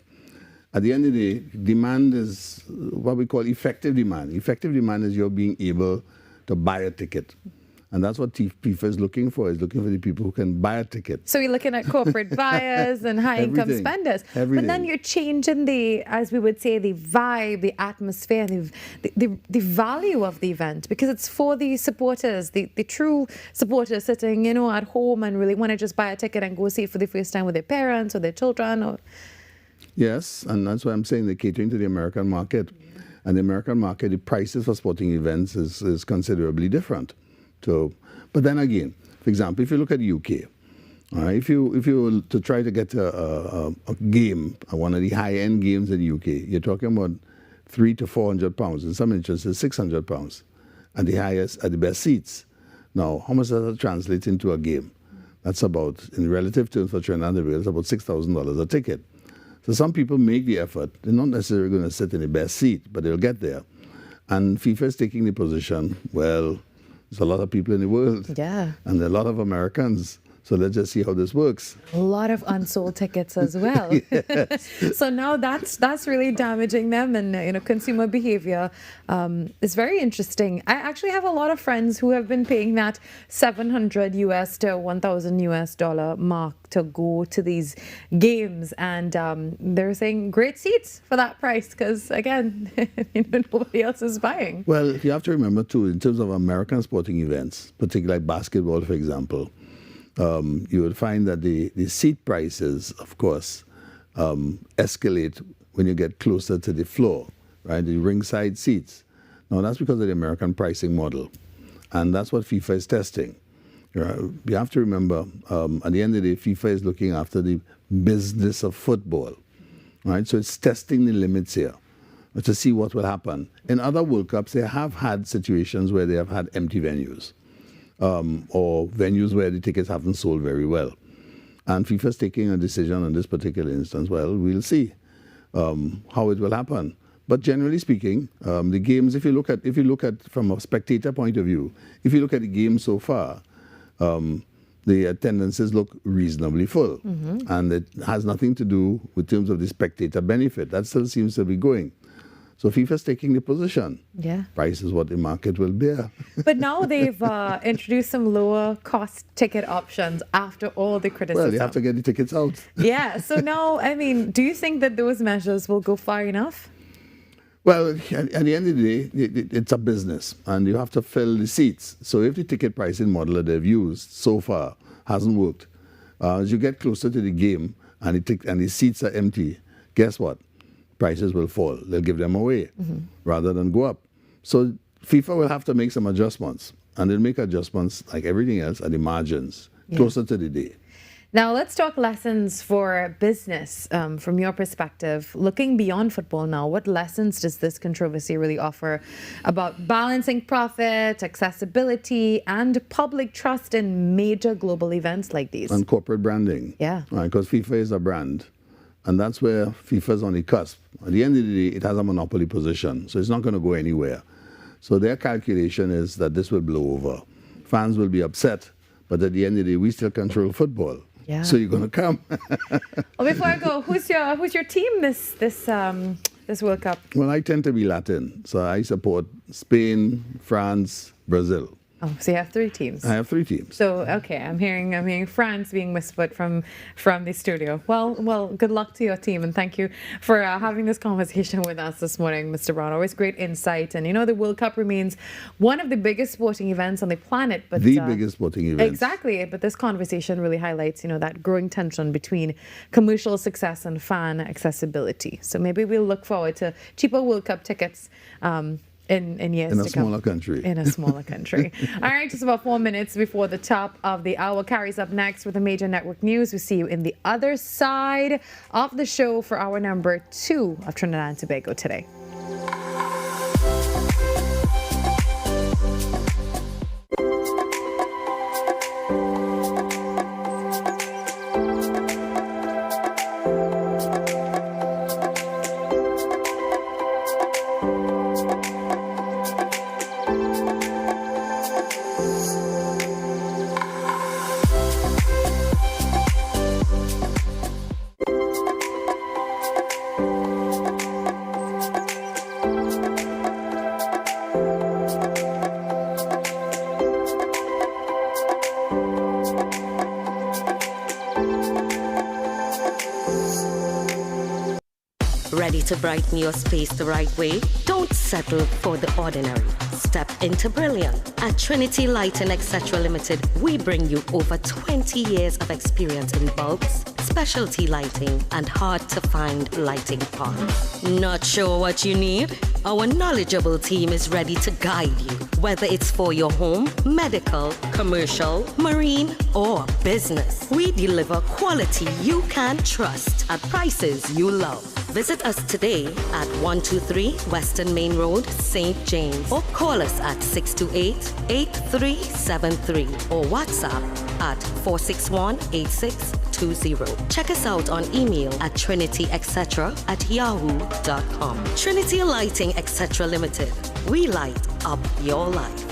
At the end of the day, demand is what we call effective demand. Effective demand is you're being able to buy a ticket. And that's what FIFA is looking for the people who can buy a ticket. So you're looking at corporate buyers and high-income spenders. Everything. But then you're changing the, as we would say, the vibe, the atmosphere, the value of the event, because it's for the supporters, the true supporters sitting, at home and really want to just buy a ticket and go see it for the first time with their parents or their children. Or... Yes, and that's why I'm saying they're catering to the American market. And the American market, the prices for sporting events is considerably different. So, but then again, for example, if you look at the UK, if you were to try to get a game, one of the high-end games in the UK, you're talking about £300 to £400. In some instances, £600, and the highest at the best seats. Now, how much does that translate into a game? That's about, in relative terms for Trinidad and Tobago, it's about $6,000 a ticket. So some people make the effort. They're not necessarily going to sit in the best seat, but they'll get there. And FIFA is taking the position, well, there's a lot of people in the world. Yeah. And there are a lot of Americans. So let's just see how this works. A lot of unsold tickets as well. Yes. So now that's really damaging them, and consumer behavior is very interesting. I actually have a lot of friends who have been paying that $700 US to $1,000 US mark to go to these games, and they're saying great seats for that price because again, nobody else is buying. Well, you have to remember too, in terms of American sporting events, particularly like basketball, for example. You would find that the seat prices, of course, escalate when you get closer to the floor, right? The ringside seats. Now, that's because of the American pricing model. And that's what FIFA is testing. You have to remember, at the end of the day, FIFA is looking after the business of football, right? So it's testing the limits here to see what will happen. In other World Cups, they have had situations where they have had empty venues. Or venues where the tickets haven't sold very well. And FIFA's taking a decision on this particular instance. Well, we'll see how it will happen. But generally speaking, the games, if you look at from a spectator point of view, if you look at the games so far, the attendances look reasonably full. And it has nothing to do with terms of the spectator benefit. That still seems to be going. So FIFA's taking the position. Yeah. Price is what the market will bear. But now they've introduced some lower cost ticket options after all the criticism. Well, you have to get the tickets out. Yeah. So now, I mean, do you think that those measures will go far enough? Well, at the end of the day, it's a business, and you have to fill the seats. So if the ticket pricing model that they've used so far hasn't worked, as you get closer to the game and the seats are empty, guess what? Prices will fall. They'll give them away rather than go up. So FIFA will have to make some adjustments, and they'll make adjustments like everything else at the margins, closer to the day. Now, let's talk lessons for business from your perspective. Looking beyond football now, what lessons does this controversy really offer about balancing profit, accessibility, and public trust in major global events like these? And corporate branding. Yeah. Because FIFA is a brand, and that's where FIFA is on the cusp. At the end of the day, it has a monopoly position, so it's not going to go anywhere. So their calculation is that this will blow over. Fans will be upset, but at the end of the day, we still control football. Yeah. So you're going to come. Well, before I go, who's your team this World Cup? Well, I tend to be Latin, so I support Spain, France, Brazil. Oh, so you have 3 teams. I have 3 teams. So okay, I'm hearing France being whispered from the studio. Well, good luck to your team, and thank you for having this conversation with us this morning, Mr. Brown. Always great insight, and the World Cup remains one of the biggest sporting events on the planet. But the biggest sporting event. Exactly. But this conversation really highlights that growing tension between commercial success and fan accessibility. So maybe we'll look forward to cheaper World Cup tickets. In years to come. In a smaller country. In a smaller country. All right, just about 4 minutes before the top of the hour. Carrie's up next with the major network news. We see you in the other side of the show for hour number 2 of Trinidad and Tobago Today. Ready to brighten your space the right way? Don't settle for the ordinary. Step into brilliant. At Trinity Lighting Etc. Limited, we bring you over 20 years of experience in bulbs, specialty lighting, and hard-to-find lighting parts. Not sure what you need? Our knowledgeable team is ready to guide you, whether it's for your home, medical, commercial, marine, or business. We deliver quality you can trust at prices you love. Visit us today at 123 Western Main Road, St. James, or call us at 628-8373 or WhatsApp at 461-8620. Check us out on email at trinityetc@yahoo.com. Trinity Lighting Etc. Limited. We light up your life.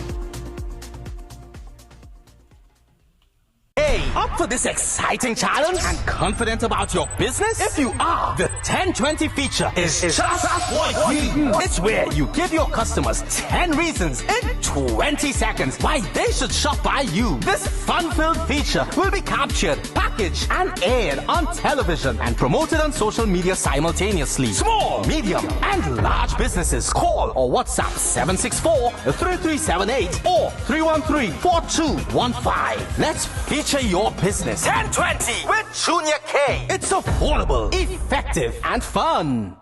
Hey, up for this exciting challenge and confident about your business? If you are, the 1020 feature is just what you need. It's where you give your customers 10 reasons in 20 seconds why they should shop by you. This fun-filled feature will be captured, packaged, and aired on television and promoted on social media simultaneously. Small, medium, and large businesses call or WhatsApp 764-3378 or 313-4215. Let's feature your business. 1020 with Junior K. It's affordable, effective, and fun.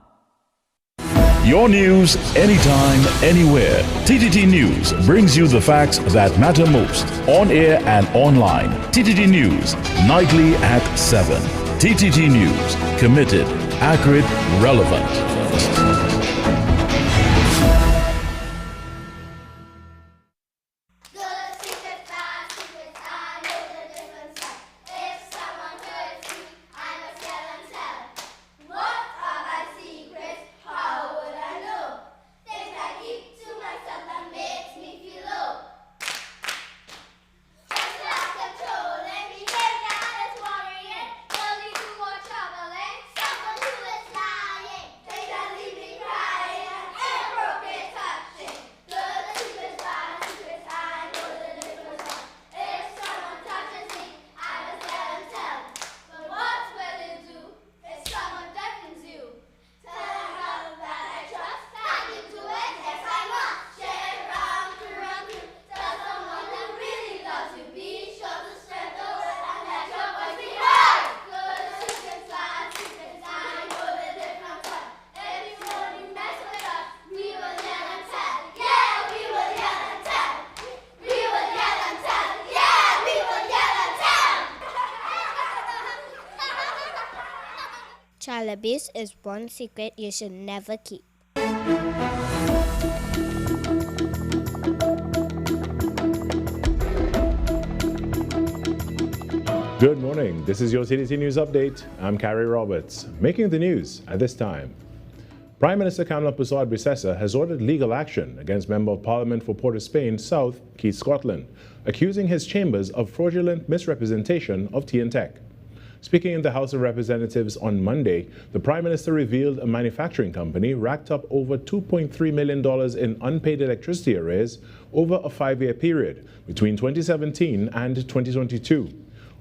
Your news, anytime, anywhere. TTT News brings you the facts that matter most, on air and online. TTT News, nightly at 7. TTT News, committed, accurate, relevant. Someone who is lying, they can leave me crying. cannabis is one secret you should never keep. Good morning. This is your TTT News Update. I'm Carrie Roberts. Making the news at this time. Prime Minister Kamla Persaud-Bissessar has ordered legal action against Member of Parliament for Port of Spain South, Keith Scotland, accusing his chambers of fraudulent misrepresentation of TNTech. Speaking in the House of Representatives on Monday, the Prime Minister revealed a manufacturing company racked up over $2.3 million in unpaid electricity arrears over a 5-year period between 2017 and 2022.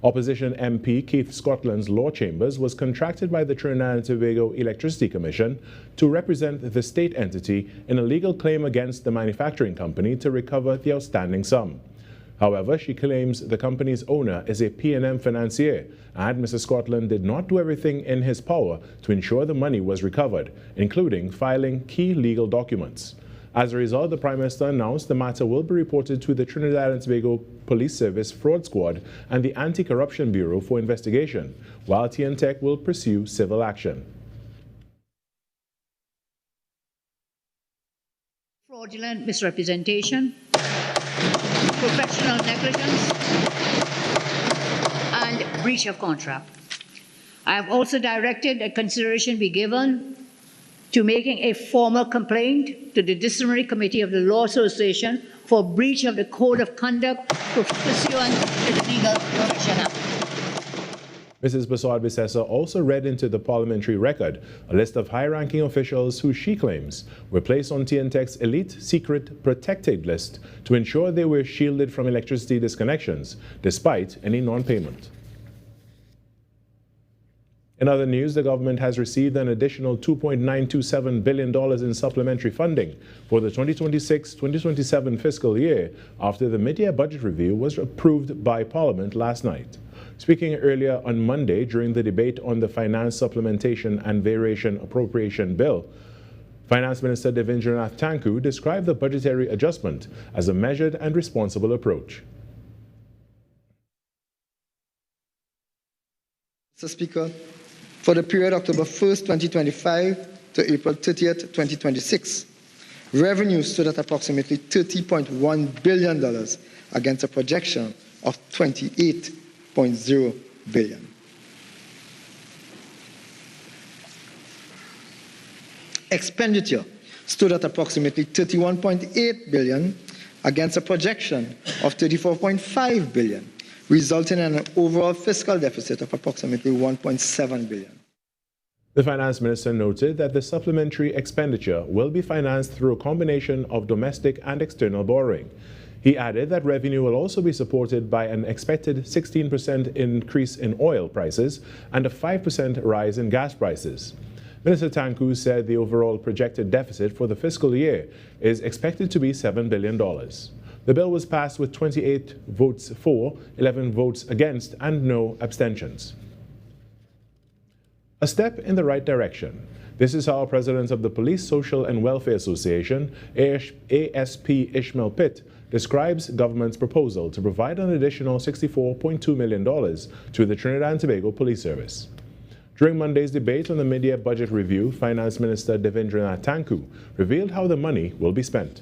Opposition MP Keith Scotland's law chambers was contracted by the Trinidad and Tobago Electricity Commission to represent the state entity in a legal claim against the manufacturing company to recover the outstanding sum. However, she claims the company's owner is a P&M financier, and Mr. Scotland did not do everything in his power to ensure the money was recovered, including filing key legal documents. As a result, the Prime Minister announced the matter will be reported to the Trinidad and Tobago Police Service Fraud Squad and the Anti-Corruption Bureau for investigation, while TNTech will pursue civil action. Fraudulent misrepresentation, professional negligence, and breach of contract. I have also directed that consideration be given to making a formal complaint to the Disciplinary Committee of the Law Association for breach of the Code of Conduct pursuant to the Legal Profession Act. Mrs. Persaud-Bissessar also read into the parliamentary record a list of high-ranking officials who she claims were placed on TNTech's elite secret protected list to ensure they were shielded from electricity disconnections despite any non-payment. In other news, the government has received an additional $2.927 billion in supplementary funding for the 2026-2027 fiscal year after the mid-year budget review was approved by Parliament last night. Speaking earlier on Monday during the debate on the Finance Supplementation and Variation Appropriation Bill, Finance Minister Devendranath Tanku described the budgetary adjustment as a measured and responsible approach. Mr. Speaker, for the period October 1st, 2025 to April 30th, 2026, revenue stood at approximately $30.1 billion against a projection of $28.0 billion. Expenditure stood at approximately $31.8 billion against a projection of $34.5 billion, resulting in an overall fiscal deficit of approximately $1.7 billion. The Finance Minister noted that the supplementary expenditure will be financed through a combination of domestic and external borrowing. He added that revenue will also be supported by an expected 16% increase in oil prices and a 5% rise in gas prices. Minister Tanku said the overall projected deficit for the fiscal year is expected to be $7 billion. The bill was passed with 28 votes for, 11 votes against, and no abstentions. A step in the right direction. This is how President of the Police, Social and Welfare Association, ASP Ishmael Pitt, describes government's proposal to provide an additional $64.2 million to the Trinidad and Tobago Police Service. During Monday's debate on the mid-year budget review, Finance Minister Devendranath Tanku revealed how the money will be spent.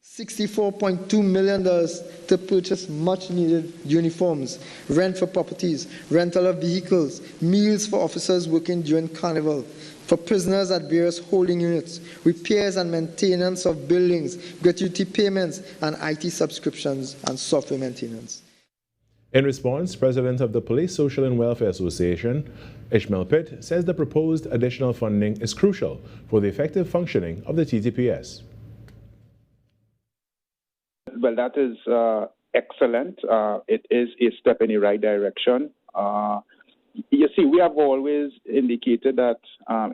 $64.2 million to purchase much-needed uniforms, rent for properties, rental of vehicles, meals for officers working during Carnival, for prisoners at various holding units, repairs and maintenance of buildings, gratuity payments, and IT subscriptions and software maintenance. In response, President of the Police, Social and Welfare Association, Ishmael Pitt, says the proposed additional funding is crucial for the effective functioning of the TTPS. Well, that is excellent. It is a step in the right direction. You see, we have always indicated that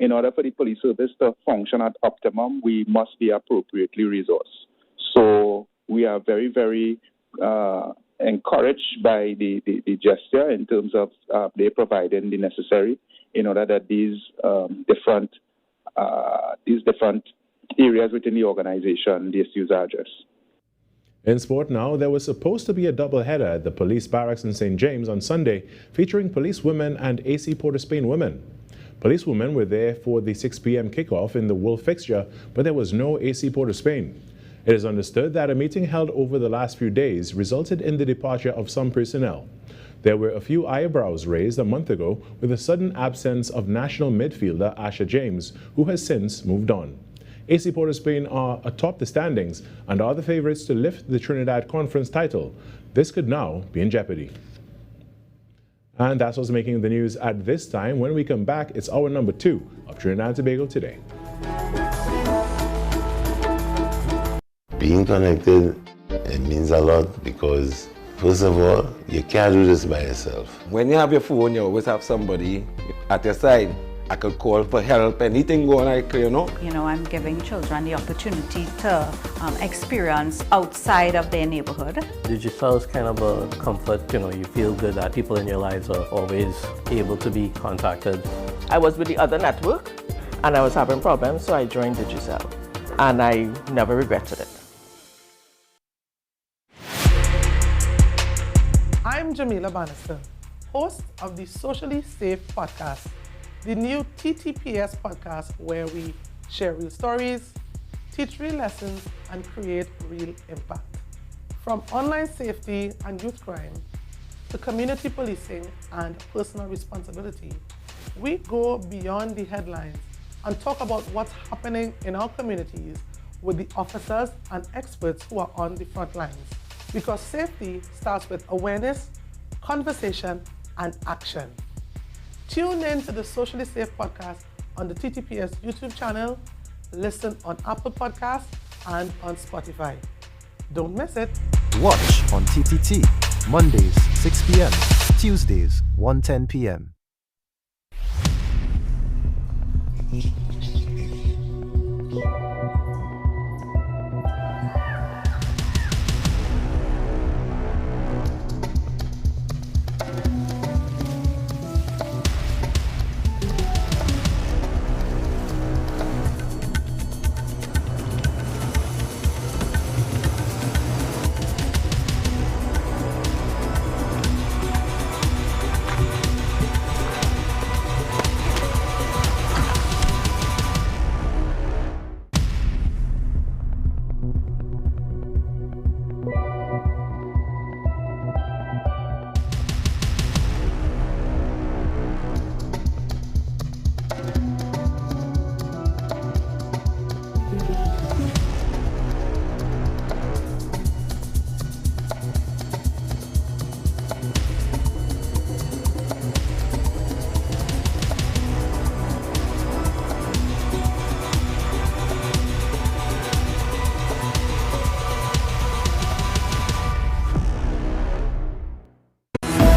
in order for the police service to function at optimum, we must be appropriately resourced. So we are very, very encouraged by the gesture in terms of they providing the necessary in order that these different areas within the organization, the issues are addressed. In sport now, there was supposed to be a doubleheader at the police barracks in St. James on Sunday, featuring police women and AC Port of Spain women. Police women were there for the 6 p.m. kickoff in the Wolf fixture, but there was no AC Port of Spain. It is understood that a meeting held over the last few days resulted in the departure of some personnel. There were a few eyebrows raised a month ago with the sudden absence of national midfielder Asher James, who has since moved on. AC Port of Spain are atop the standings and are the favourites to lift the Trinidad Conference title. This could now be in jeopardy. And that's what's making the news at this time. When we come back, it's hour number 2 of Trinidad and Tobago Today. Being connected, it means a lot because, first of all, you can't do this by yourself. When you have your phone, you always have somebody at your side. I could call for help, anything going like, you know. You know, I'm giving children the opportunity to experience outside of their neighborhood. Digital is kind of a comfort, you know, you feel good that people in your lives are always able to be contacted. I was with the other network and I was having problems, so I joined Digicel and I never regretted it. I'm Jamila Bannister, host of the Socially Safe podcast, the new TTPS podcast where we share real stories, teach real lessons, and create real impact. From online safety and youth crime to community policing and personal responsibility, we go beyond the headlines and talk about what's happening in our communities with the officers and experts who are on the front lines. Because safety starts with awareness, conversation, and action. Tune in to the Socially Safe podcast on the TTPS YouTube channel, listen on Apple Podcasts and on Spotify. Don't miss it. Watch on TTT, Mondays 6 p.m., Tuesdays 1:10 p.m.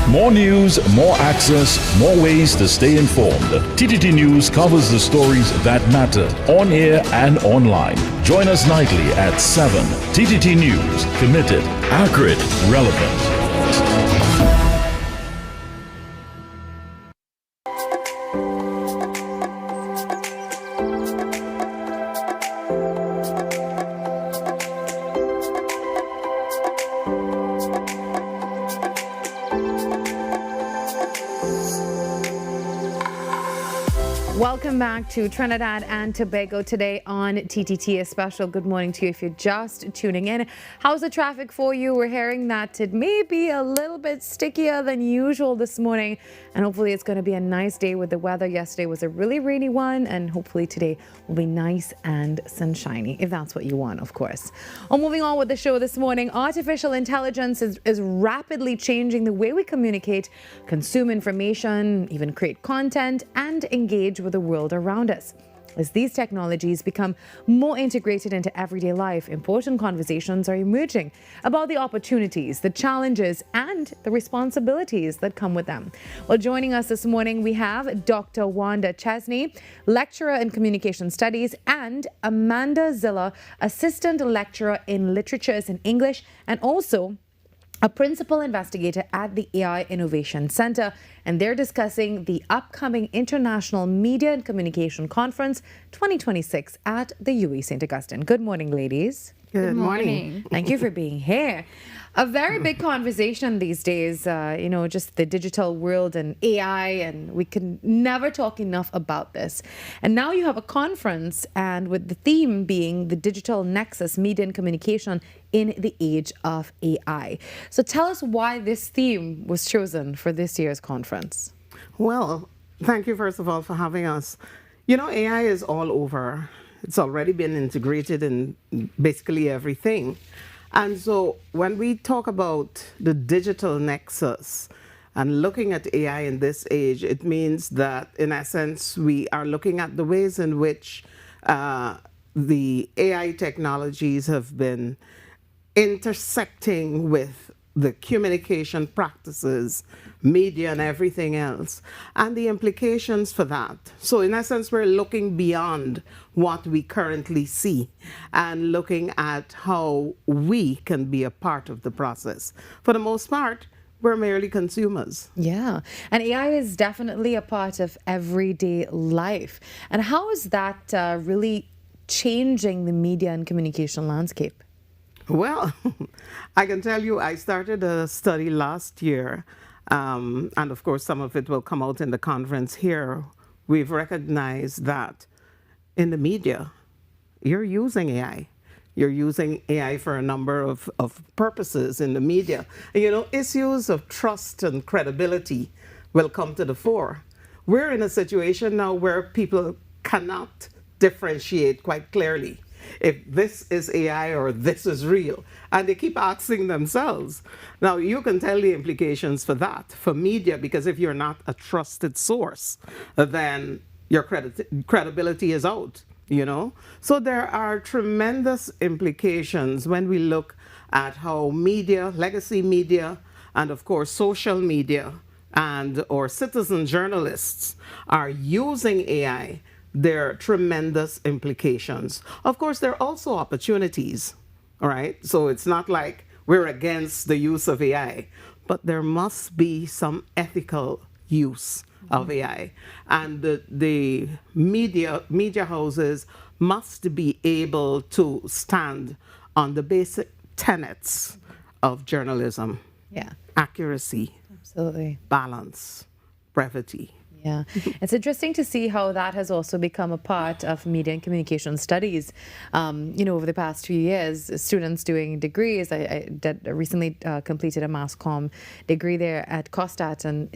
More news, more access, more ways to stay informed. TTT News covers the stories that matter on air and online. Join us nightly at 7. TTT News, committed, accurate, relevant. Welcome back to Trinidad and Tobago Today on TTT. A special good morning to you if you're just tuning in. How's the traffic for you? We're hearing that it may be a little bit stickier than usual this morning, and hopefully it's going to be a nice day with the weather. Yesterday was a really rainy one, and hopefully today will be nice and sunshiny, if that's what you want, of course. Well, moving on with the show this morning, artificial intelligence is rapidly changing the way we communicate, consume information, even create content, and engage with the world around us. As these technologies become more integrated into everyday life, important conversations are emerging about the opportunities, the challenges, and the responsibilities that come with them. Well, joining us this morning, we have Dr. Wanda Chesney, lecturer in communication studies, and Amanda Ziller, assistant lecturer in literatures in English, and also a principal investigator at the AI Innovation Center, and they're discussing the upcoming International Media and Communication Conference 2026 at the UWI St. Augustine. Good morning, ladies. Good morning. Thank you for being here. A very big conversation these days, just the digital world and AI, and we can never talk enough about this. And now you have a conference, and with the theme being the digital nexus, media and communication in the age of AI. So tell us why this theme was chosen for this year's conference. Well, thank you, first of all, for having us. You know, AI is all over. It's already been integrated in basically everything. And so when we talk about the digital nexus and looking at AI in this age, it means that, in essence, we are looking at the ways in which the AI technologies have been intersecting with the communication practices, media, and everything else, and the implications for that. So in essence, we're looking beyond what we currently see and looking at how we can be a part of the process. For the most part, we're merely consumers. Yeah, and AI is definitely a part of everyday life. And how is that really changing the media and communication landscape? Well, I can tell you, I started a study last year, and of course some of it will come out in the conference here. We've recognized that in the media, you're using AI. You're using AI for a number of purposes in the media. And, you know, issues of trust and credibility will come to the fore. We're in a situation now where people cannot differentiate quite clearly if this is AI or this is real. And they keep asking themselves. Now, you can tell the implications for that, for media, because if you're not a trusted source, then your credibility is out, you know? So there are tremendous implications when we look at how media, legacy media, and of course social media and or citizen journalists are using AI. There are tremendous implications. Of course, there are also opportunities, all right? So it's not like we're against the use of AI, but there must be some ethical use of AI. And the media houses must be able to stand on the basic tenets of journalism. Yeah. Accuracy. Absolutely. Balance. Brevity. Yeah, it's interesting to see how that has also become a part of media and communication studies. Over the past few years, students doing degrees, I recently completed a mass comm degree there at Costat, and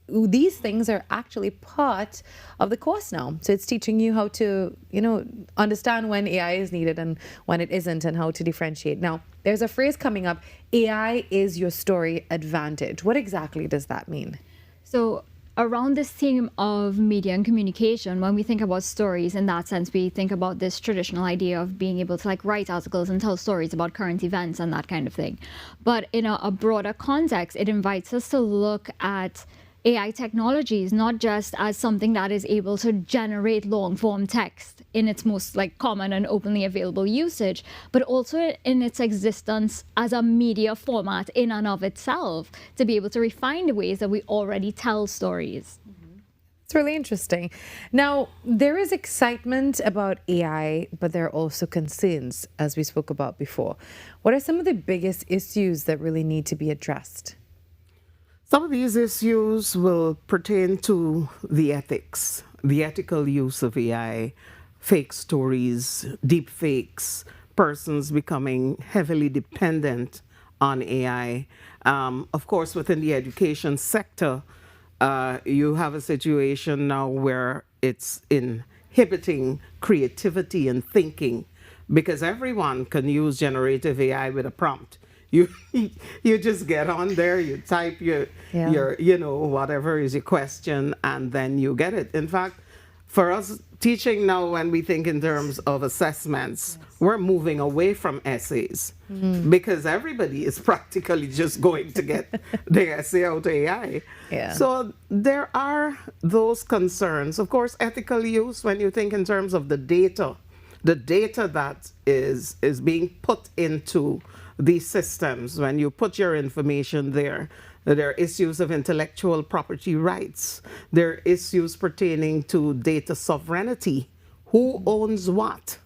these things are actually part of the course now. So it's teaching you how to, understand when AI is needed and when it isn't, and how to differentiate. Now, there's a phrase coming up, AI is your story advantage. What exactly does that mean? So around this theme of media and communication, when we think about stories, in that sense, we think about this traditional idea of being able to write articles and tell stories about current events and that kind of thing. But in a broader context, it invites us to look at AI technologies not just as something that is able to generate long-form text in its most common and openly available usage, but also in its existence as a media format in and of itself, to be able to refine the ways that we already tell stories. It's really interesting. Now, there is excitement about AI, but there are also concerns, as we spoke about before. What are some of the biggest issues that really need to be addressed? Some of these issues will pertain to the ethics, the ethical use of AI, fake stories, deep fakes, persons becoming heavily dependent on AI. Of course, within the education sector, you have a situation now where it's inhibiting creativity and thinking, because everyone can use generative AI with a prompt. You just get on there, you type your whatever is your question, and then you get it. In fact, for us teaching now, when we think in terms of assessments, we're moving away from essays because everybody is practically just going to get their essay out of AI. Yeah. So there are those concerns. Of course, ethical use, when you think in terms of the data that is being put into these systems, when you put your information there, there are issues of intellectual property rights. There are issues pertaining to data sovereignty. Who owns what?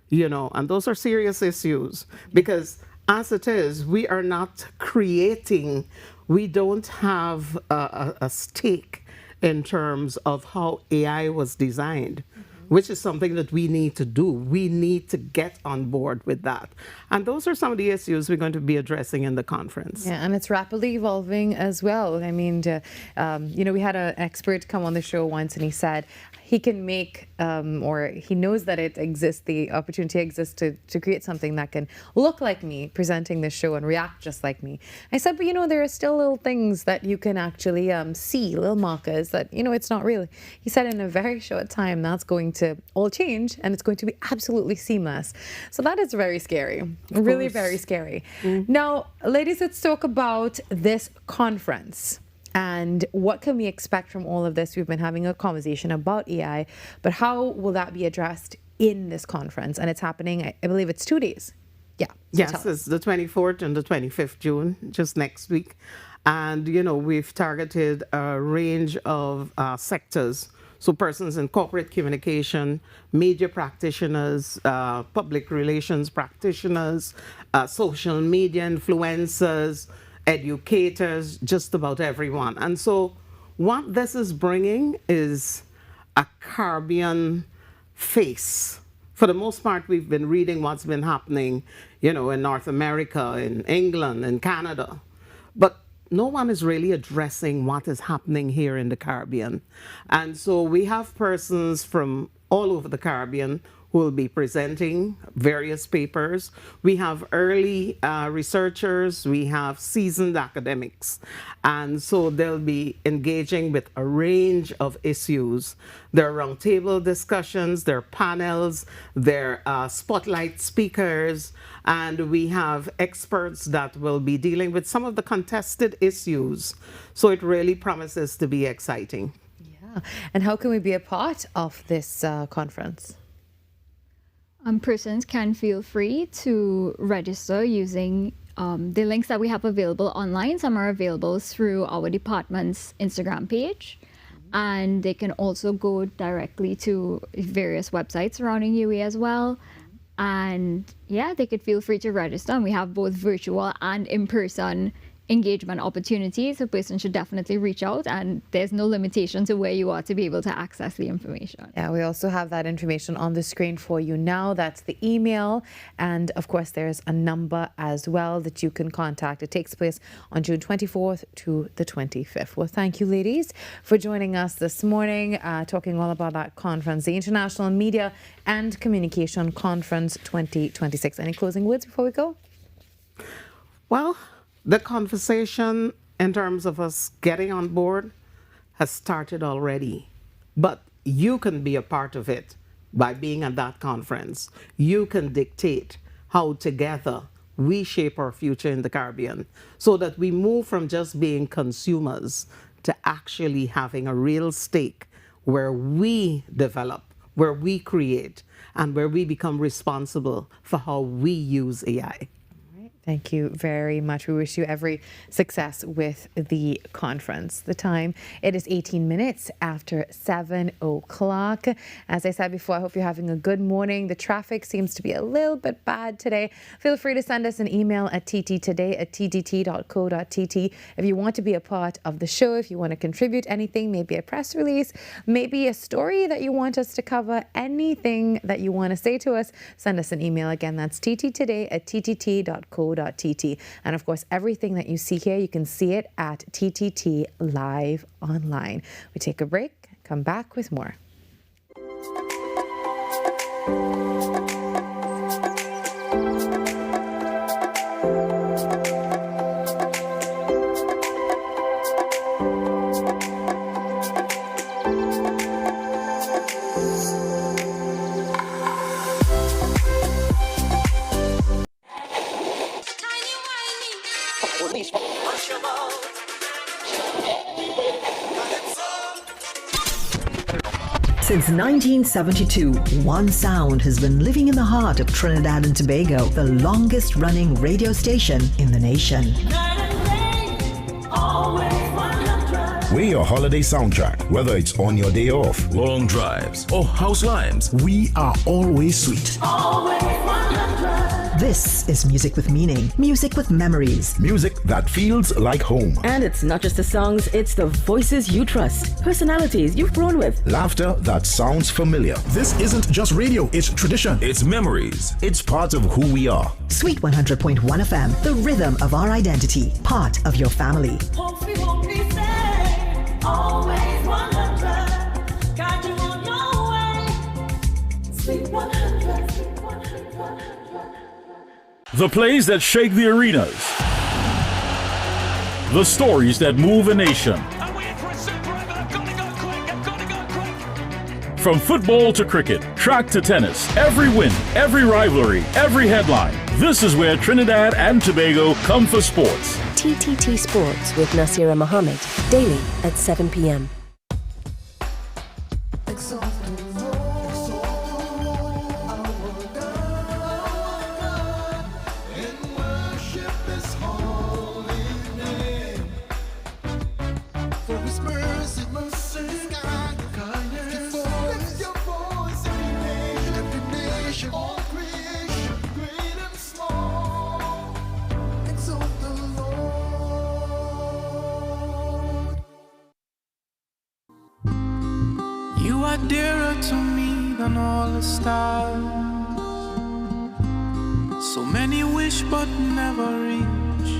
You know, and those are serious issues because as it is, we are not creating, we don't have a stake in terms of how AI was designed, which is something that we need to do. We need to get on board with that. And those are some of the issues we're going to be addressing in the conference. Yeah, and it's rapidly evolving as well. I mean, you know, we had an expert come on the show once and he said he can make, or he knows that it exists, the opportunity exists to create something that can look like me presenting this show and react just like me. I said, but you know, there are still little things that you can actually see, little markers that, you know, it's not real. He said in a very short time, that's going to all change and it's going to be absolutely seamless. So that is very scary, really very scary. Now, ladies, let's talk about this conference. And what can we expect from all of this? We've been having a conversation about AI, but how will that be addressed in this conference? And it's happening, I believe it's 2 days. Yeah. So yes, it's the 24th and the 25th June, just next week. And, you know, we've targeted a range of sectors. So persons in corporate communication, media practitioners, public relations practitioners, social media influencers, educators, just about everyone. And so what this is bringing is a Caribbean face. For the most part, we've been reading what's been happening, you know, in North America, in England, in Canada. But no one is really addressing what is happening here in the Caribbean. And so we have persons from all over the Caribbean who will be presenting various papers. We have early researchers, we have seasoned academics. And so they'll be engaging with a range of issues. There are roundtable discussions, there are panels, there are spotlight speakers, and we have experts that will be dealing with some of the contested issues. So it really promises to be exciting. Yeah. And how can we be a part of this conference? Persons can feel free to register using the links that we have available online. Some are available through our department's Instagram page. And they can also go directly to various websites surrounding UWI as well. And yeah, they could feel free to register. And we have both virtual and in-person engagement opportunities. A person should definitely reach out, and there's no limitation to where you are to be able to access the information. Yeah, we also have that information on the screen for you now. That's the email, and of course there's a number as well that you can contact. It takes place on June 24th to the 25th. Well, thank you, ladies, for joining us this morning, talking all about that conference, the International Media and Communication Conference 2026. Any closing words before we go? Well, the conversation in terms of us getting on board has started already, but you can be a part of it by being at that conference. You can dictate how together we shape our future in the Caribbean so that we move from just being consumers to actually having a real stake where we develop, where we create, and where we become responsible for how we use AI. Thank you very much. We wish you every success with the conference. The time, it is 18 minutes after 7 o'clock. As I said before, I hope you're having a good morning. The traffic seems to be a little bit bad today. Feel free to send us an email at tttoday@ttt.co.tt if you want to be a part of the show, if you want to contribute anything, maybe a press release, maybe a story that you want us to cover, anything that you want to say to us, send us an email. Again, that's tttoday@ttt.co.tt. And of course, everything that you see here, you can see it at TTT Live Online. We take a break, come back with more. Since 1972, one sound has been living in the heart of Trinidad and Tobago, the longest running radio station in the nation. We're your holiday soundtrack, whether it's on your day off, long drives, or house lives. We are always sweet. This is music with meaning, music with memories. Music that feels like home. And it's not just the songs, it's the voices you trust, personalities you've grown with. Laughter that sounds familiar. This isn't just radio, it's tradition. It's memories. It's part of who we are. Sweet 100.1 FM, the rhythm of our identity, part of your family. Always 100, guide you on your way. Sweet 100, sweet 100. The plays that shake the arenas. The stories that move a nation. From football to cricket, track to tennis, every win, every rivalry, every headline. This is where Trinidad and Tobago come for sports. TTT Sports with Nasira Mohammed, daily at 7 p.m. You are dearer to me than all the stars. So many wish but never reach.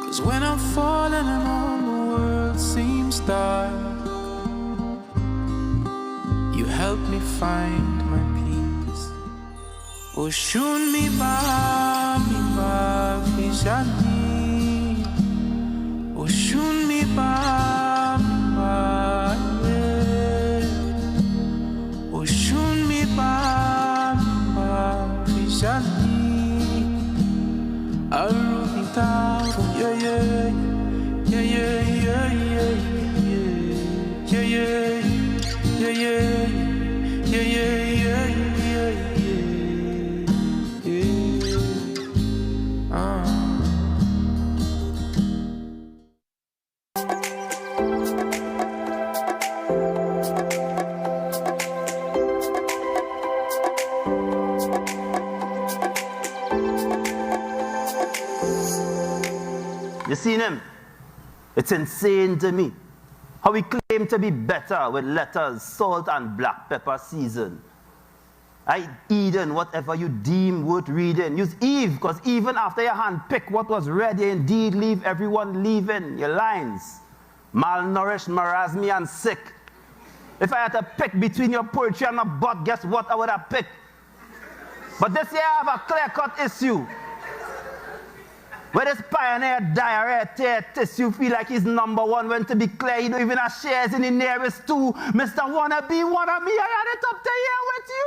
'Cause when I'm falling and all the world seems dark, you help me find my peace. Oh, shun mi ba fishani. Oh, shun mi ba. You seen him? It's insane to me how we claim to be better with lettuce, salt, and black pepper season. I Eden, whatever you deem worth reading. Use Eve, because even after your hand pick what was read, you indeed leave everyone leaving your lines. Malnourished, marasmy, and sick. If I had to pick between your poetry and my butt, guess what I would have picked? But this year I have a clear-cut issue. Where this pioneer diarrhea tear tissue feel like he's number one, when to be clear, he don't even have shares in the nearest two. Mr. Wannabe, wanna me, I had it up to here with you.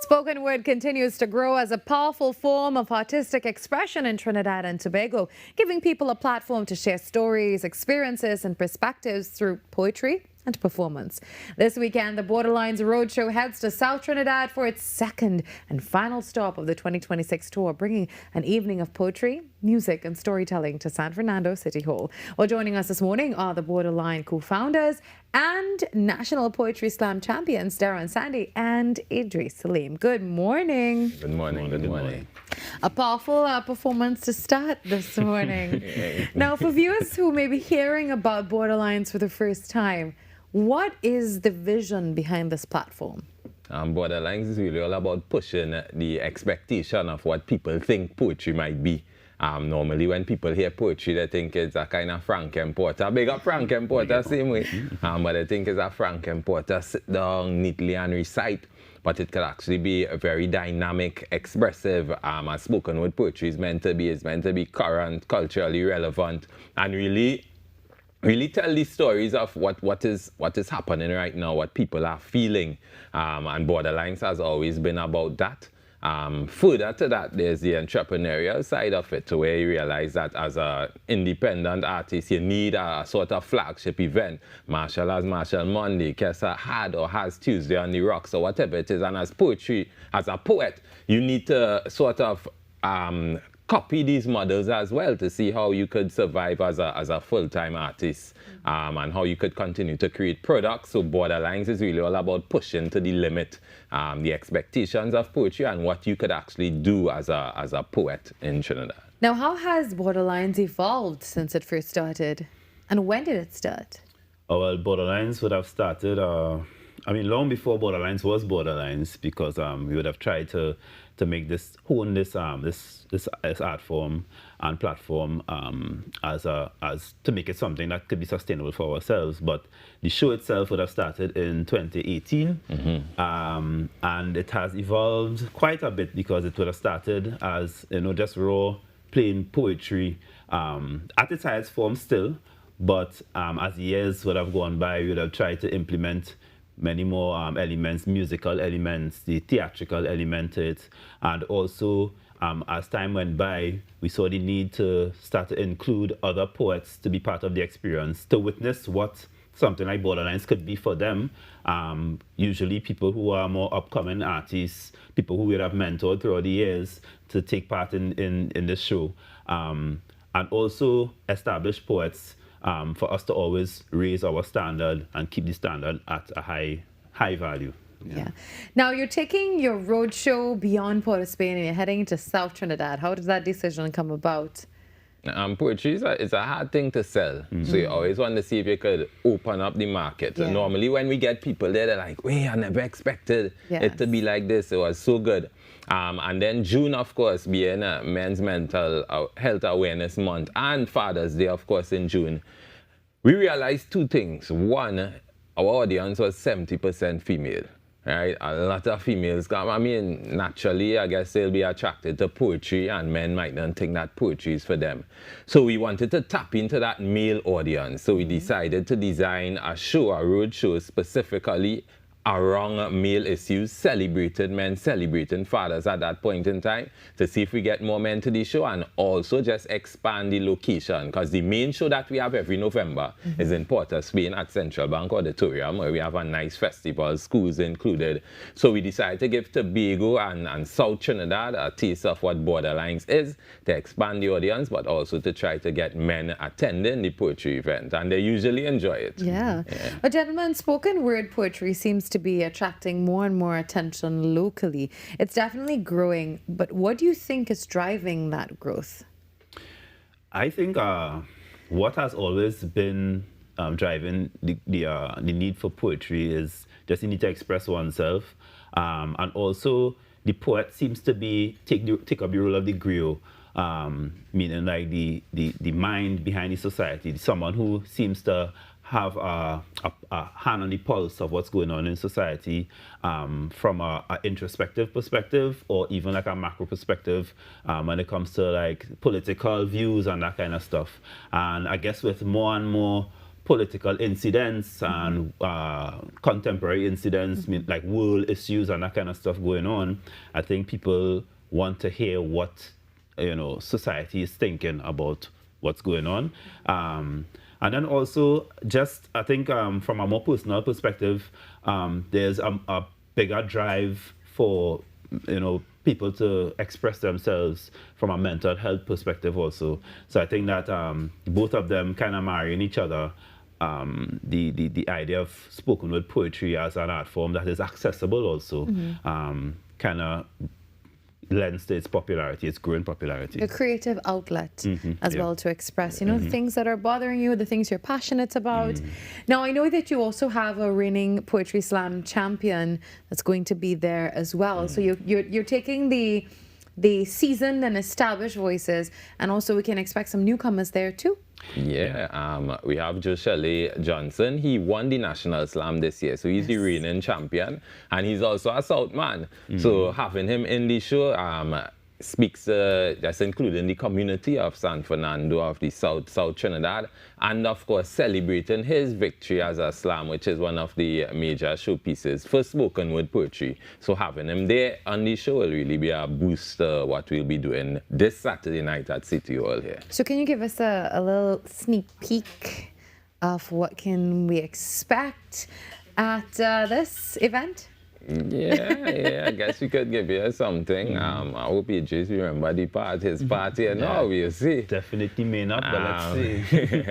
Spoken word continues to grow as a powerful form of artistic expression in Trinidad and Tobago, giving people a platform to share stories, experiences, and perspectives through poetry and performance. This weekend, the Borderlines Roadshow heads to South Trinidad for its second and final stop of the 2026 tour, bringing an evening of poetry, music, and storytelling to San Fernando City Hall. Well, joining us this morning are the Borderline co-founders and National Poetry Slam champions, Darren Sandy and Idris Salim. Good morning. Good morning. Good morning. A powerful performance to start this morning. Now, for viewers who may be hearing about Borderlines for the first time, what is the vision behind this platform? Borderlines is really all about pushing the expectation of what people think poetry might be. Normally when people hear poetry, they think it's a kind of Frankenporter. Big up Frankenporter, same way. But they think it's a Frankenporter, sit down neatly and recite. But it could actually be a very dynamic, expressive, as spoken word poetry is meant to be. It's meant to be current, culturally relevant, and really tell the stories of what is happening right now, what people are feeling. And Borderlines has always been about that. Further to that, there's the entrepreneurial side of it, where you realize that as an independent artist, you need a sort of flagship event. Marshall has Marshall Monday, Kessa had or has Tuesday on the Rocks, or whatever it is. And as poetry, as a poet, you need to sort of copy these models as well to see how you could survive as a full-time artist, and how you could continue to create products. So Borderlines is really all about pushing to the limit the expectations of poetry and what you could actually do as a poet in Trinidad. Now, how has Borderlines evolved since it first started? And when did it start? Oh, well, Borderlines would have started, long before Borderlines was Borderlines, because we would have tried to make this, hone this art form and platform as to make it something that could be sustainable for ourselves. But the show itself would have started in 2018, and it has evolved quite a bit, because it would have started as just raw, plain poetry at its highest form still. But as the years would have gone by, we would have tried to implement many more elements, musical elements, the theatrical element to it. And also, as time went by, we saw the need to start to include other poets to be part of the experience, to witness what something like Borderlines could be for them. Usually people who are more upcoming artists, people who we have mentored throughout the years to take part in this show. And also established poets, for us to always raise our standard and keep the standard at a high value. Yeah. Now, you're taking your road show beyond Port of Spain and you're heading to South Trinidad. How did that decision come about? Poetry is a hard thing to sell. So you always want to see if you could open up the market. Yeah. And normally when we get people there, they're like, wait, I never expected it to be like this. It was so good. And then June, of course, being Men's Mental Health Awareness Month, and Father's Day, of course, in June, we realized two things. One, our audience was 70% female. Right? A lot of females come. I mean, naturally, I guess they'll be attracted to poetry, and men might not think that poetry is for them. So we wanted to tap into that male audience. So we decided to design a show, a road show specifically around male issues, celebrated men, celebrating fathers at that point in time, to see if we get more men to the show, and also just expand the location, because the main show that we have every November is in Port of Spain at Central Bank Auditorium, where we have a nice festival, schools included. So we decided to give Tobago and South Trinidad a taste of what Borderlines is, to expand the audience, but also to try to get men attending the poetry event, and they usually enjoy it. Yeah. But gentlemen, spoken word poetry seems to be attracting more and more attention locally. It's definitely growing, but what do you think is driving that growth? I think what has always been driving the need for poetry is just the need to express oneself, and also the poet seems to be take up the role of the griot, meaning like the mind behind the society, someone who seems to have a hand on the pulse of what's going on in society, from a introspective perspective, or even like a macro perspective, when it comes to like political views and that kind of stuff. And I guess with more and more political incidents and contemporary incidents, like world issues and that kind of stuff going on, I think people want to hear what society is thinking about what's going on. And then also, just I think from a more personal perspective, there's a bigger drive for people to express themselves from a mental health perspective also. So I think that both of them kind of marrying each other. The idea of spoken word poetry as an art form that is accessible also, kind of lends to its popularity, its growing popularity. A creative outlet as well to express, the things that are bothering you, the things you're passionate about. Now, I know that you also have a reigning Poetry Slam champion that's going to be there as well. So you're taking the seasoned and established voices, and also we can expect some newcomers there too. Yeah, we have Joshua Johnson. He won the National Slam this year, so he's the reigning champion, and he's also a South man. So having him in the show, speaks, just including the community of San Fernando, of the South Trinidad, and of course celebrating his victory as a slam, which is one of the major showpieces for spoken word poetry. So having him there on the show will really be a boost what we'll be doing this Saturday night at City Hall here. So can you give us a little sneak peek of what can we expect at this event? Yeah, I guess we could give you something. I hope you just remember his party, and now we'll see. Definitely may not, but let's see.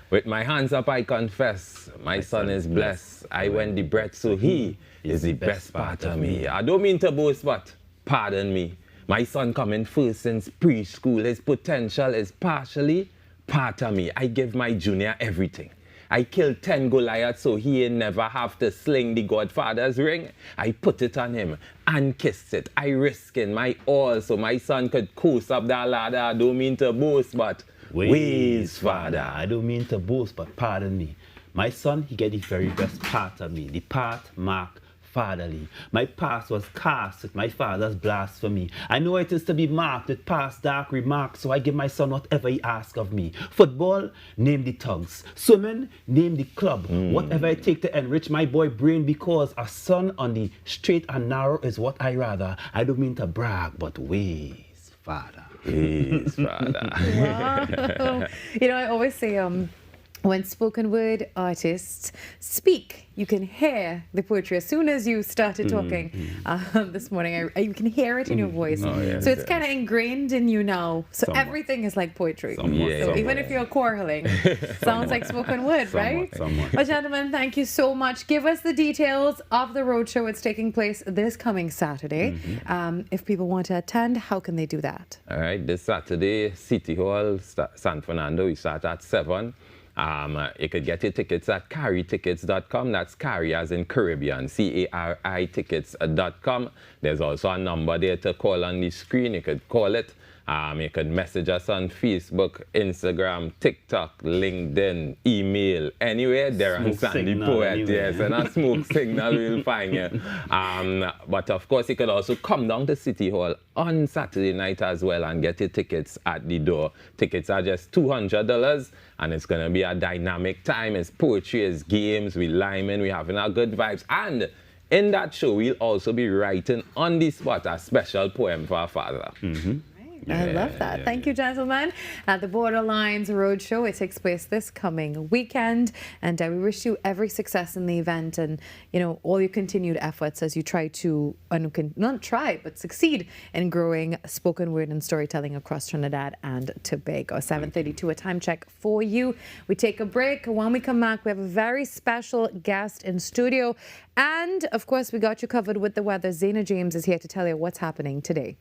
With my hands up, I confess, my son is blessed. I went the breath, so he is the best part of me. I don't mean to boast, but pardon me. My son coming first since preschool. His potential is partially part of me. I give my junior everything. I killed 10 Goliaths so he never have to sling the Godfather's ring. I put it on him and kissed it. I risked in my all so my son could coast up that ladder. I don't mean to boast, but ways, Father. I don't mean to boast, but pardon me. My son, he get the very best part of me, the part marked fatherly. My past was cast with my father's blasphemy. I know it is to be marked with past dark remarks, so I give my son whatever he asks of me. Football, name the tugs. Swimming, name the club. Whatever I take to enrich my boy brain, because a son on the straight and narrow is what I rather. I don't mean to brag, but ways, Father. Ways, Father. Wow. You know, I always say, when spoken word artists speak, you can hear the poetry. As soon as you started talking this morning, you can hear it in your voice. So it's kind of ingrained in you now. So everything is like poetry. So even if you're quarreling, sounds like spoken word, right? Well, gentlemen, thank you so much. Give us the details of the roadshow. It's taking place this coming Saturday. If people want to attend, how can they do that? All right, this Saturday, City Hall, San Fernando, we start at 7. You could get your tickets at carrytickets.com. That's carry as in Caribbean, CARI tickets.com. There's also a number there to call on the screen. You could call it. You could message us on Facebook, Instagram, TikTok, LinkedIn, email, anywhere there on Sandy Poet. Yes, and a smoke signal will find you. But of course, you could also come down to City Hall on Saturday night as well and get your tickets at the door. Tickets are just $200, and it's going to be a dynamic time. It's poetry, it's games, we liming, we having our good vibes. And in that show, we'll also be writing on the spot a special poem for our father. I love that. Thank you, gentlemen. At the Borderlines Roadshow, it takes place this coming weekend, and we wish you every success in the event, and all your continued efforts as you try to, not try, but succeed in growing spoken word and storytelling across Trinidad and Tobago. 7:32, a time check for you. We take a break. When we come back, we have a very special guest in studio, and of course, we got you covered with the weather. Zena James is here to tell you what's happening today.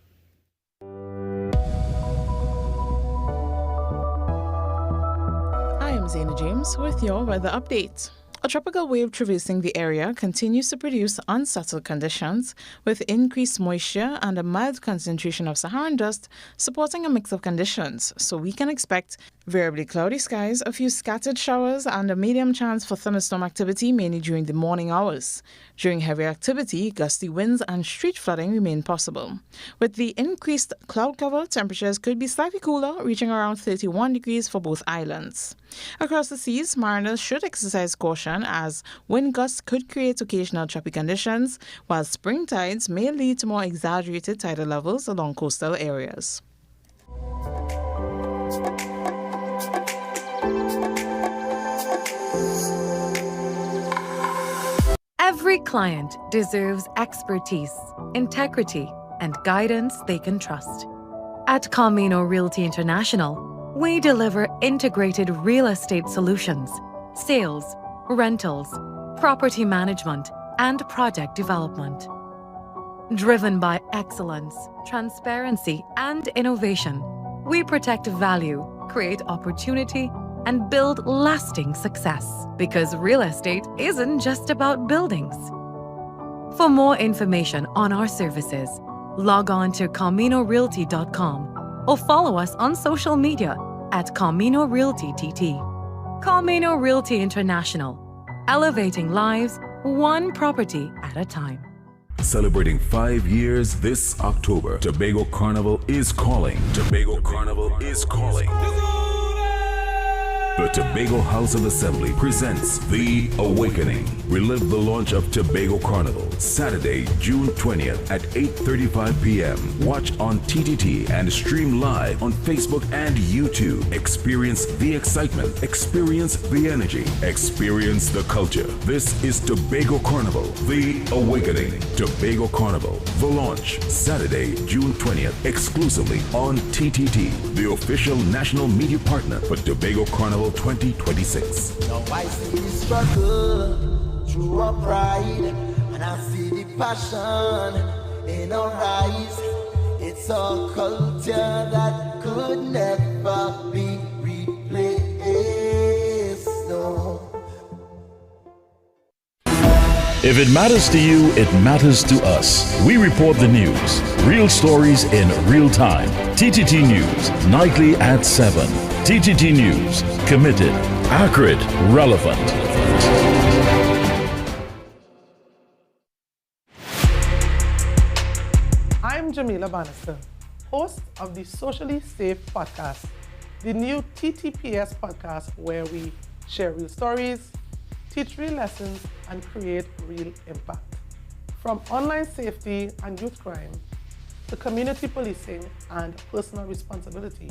I'm Zena James with your weather update. A tropical wave traversing the area continues to produce unsettled conditions with increased moisture and a mild concentration of Saharan dust supporting a mix of conditions, so we can expect variably cloudy skies, a few scattered showers, and a medium chance for thunderstorm activity mainly during the morning hours. During heavy activity, gusty winds and street flooding remain possible. With the increased cloud cover, temperatures could be slightly cooler, reaching around 31 degrees for both islands. Across the seas, mariners should exercise caution as wind gusts could create occasional choppy conditions, while spring tides may lead to more exaggerated tidal levels along coastal areas. Every client deserves expertise, integrity, and guidance they can trust. At Camino Realty International, we deliver integrated real estate solutions, sales, rentals, property management, and project development. Driven by excellence, transparency, and innovation, we protect value, create opportunity, and build lasting success. Because real estate isn't just about buildings. For more information on our services, log on to CaminoRealty.com or follow us on social media at Camino Realty TT. Camino Realty International, elevating lives one property at a time. Celebrating 5 years this October, Tobago Carnival is calling. Tobago Carnival is calling. The Tobago House of Assembly presents The Awakening. Relive the launch of Tobago Carnival, Saturday, June 20th at 8:35 p.m. Watch on TTT and stream live on Facebook and YouTube. Experience the excitement, experience the energy, experience the culture. This is Tobago Carnival, The Awakening. Tobago Carnival, the launch, Saturday, June 20th, exclusively on TTT, the official national media partner for Tobago Carnival 2026. Now I see the struggle through our pride, and I see the passion in our eyes. It's a culture that could never be replaced. No. If it matters to you, it matters to us. We report the news, real stories in real time. TTT News, nightly at 7. TTT News, committed, accurate, relevant. I'm Virmala Balkaran, host of the Socially Safe podcast, the new TTPS podcast where we share real stories, teach real lessons, and create real impact. From online safety and youth crime to community policing and personal responsibility,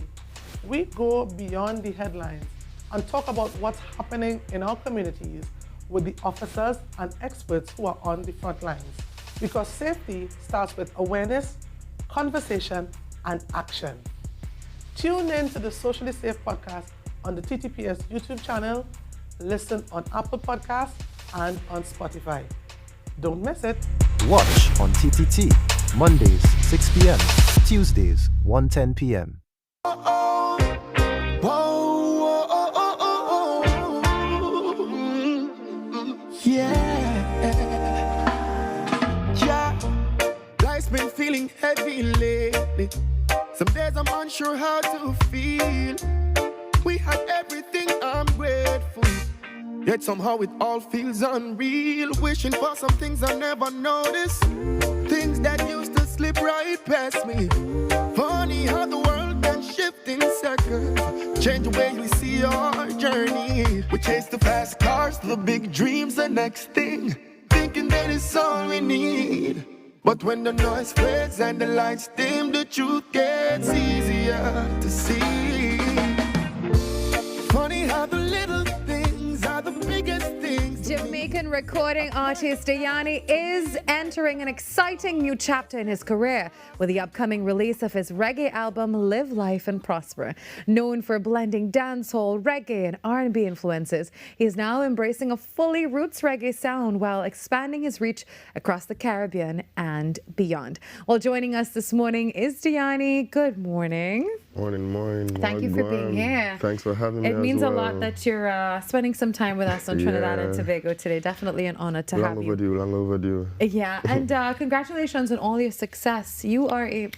we go beyond the headlines and talk about what's happening in our communities with the officers and experts who are on the front lines. Because safety starts with awareness, conversation, and action. Tune in to the Socially Safe podcast on the TTPS YouTube channel, listen on Apple Podcasts and on Spotify. Don't miss it. Watch on TTT, Mondays 6 p.m., Tuesdays 1:10 p.m. Yeah, life's been feeling heavy lately. Some days I'm unsure how to feel. We had everything, I'm grateful. Yet somehow it all feels unreal. Wishing for some things I never noticed. Things that used to slip right past me. Funny how the world can shift in seconds. Change the way we see our journey. We chase the fast cars, the big dreams, the next thing. Thinking that it's all we need. But when the noise fades and the lights dim, the truth gets easier to see. Funny how the little things are the biggest things. Jamaican recording artist Diani is entering an exciting new chapter in his career with the upcoming release of his reggae album Live Life and Prosper. Known for blending dancehall, reggae and R&B influences, he is now embracing a fully roots reggae sound while expanding his reach across the Caribbean and beyond. Well, joining us this morning is Diani. Good morning. Morning. Thank you for being here. Thanks for having me. It means as a well. lot that you're spending some time with us on Trinidad and Tobago today. Definitely an honor to have you. Long overdue. Yeah, and congratulations on all your success. You are a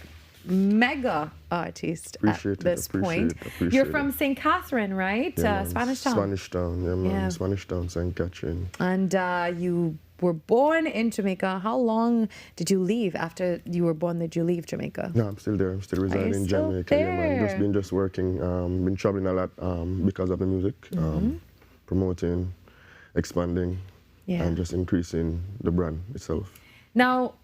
mega artist at this point. You're from St. Catherine, right? Yeah, Spanish Town. Spanish Town, yeah, man. Yeah. Spanish Town, St. Catherine. And you were born in Jamaica. How long did you leave after you were born? Did you leave Jamaica? No, I'm still there. I'm still residing in Jamaica. Yeah, man. Just working. Been traveling a lot because of the music, promoting, expanding, and just increasing the brand itself. Now,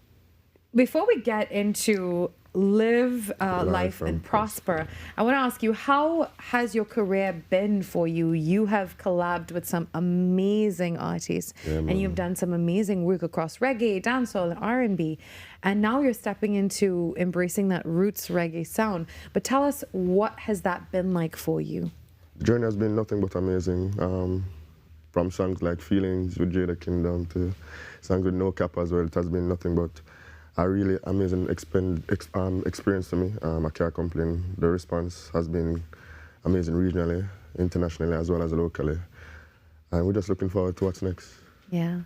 before we get into Live Life and Prosper, I want to ask you, how has your career been for you? You have collabed with some amazing artists, and you've done some amazing work across reggae, dancehall, and R&B, and now you're stepping into embracing that roots reggae sound. But tell us, what has that been like for you? The journey has been nothing but amazing. From songs like Feelings with Jada Kingdom to songs with No Cap as well, it has been nothing but a really amazing experience to me. I can't complain. The response has been amazing regionally, internationally, as well as locally. And we're just looking forward to what's next. Yeah.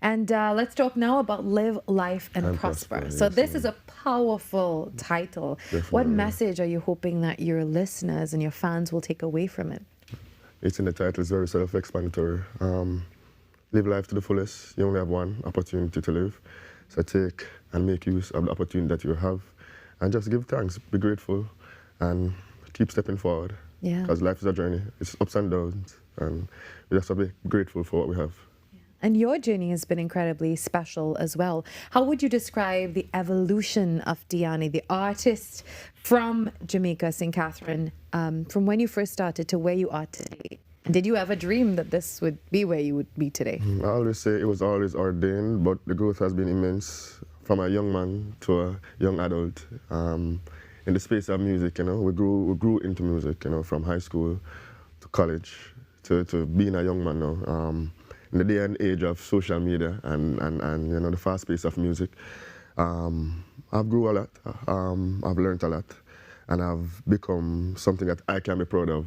And let's talk now about Live Life and Prosper. So this is a powerful title. Definitely. What message are you hoping that your listeners and your fans will take away from it? It's in the title. It's very self-explanatory. Live life to the fullest. You only have one opportunity to live. So take and make use of the opportunity that you have and just give thanks, be grateful, and keep stepping forward. Yeah. Because life is a journey. It's ups and downs, and we just have to be grateful for what we have. And your journey has been incredibly special as well. How would you describe the evolution of Diani, the artist from Jamaica, St. Catherine, from when you first started to where you are today? And did you ever dream that this would be where you would be today? I always say it was always ordained, but the growth has been immense from a young man to a young adult. In the space of music, you know, we grew into music, you know, from high school to college to being a young man now. In the day and age of social media and you know, the fast pace of music, I've grew a lot, I've learned a lot, and I've become something that I can be proud of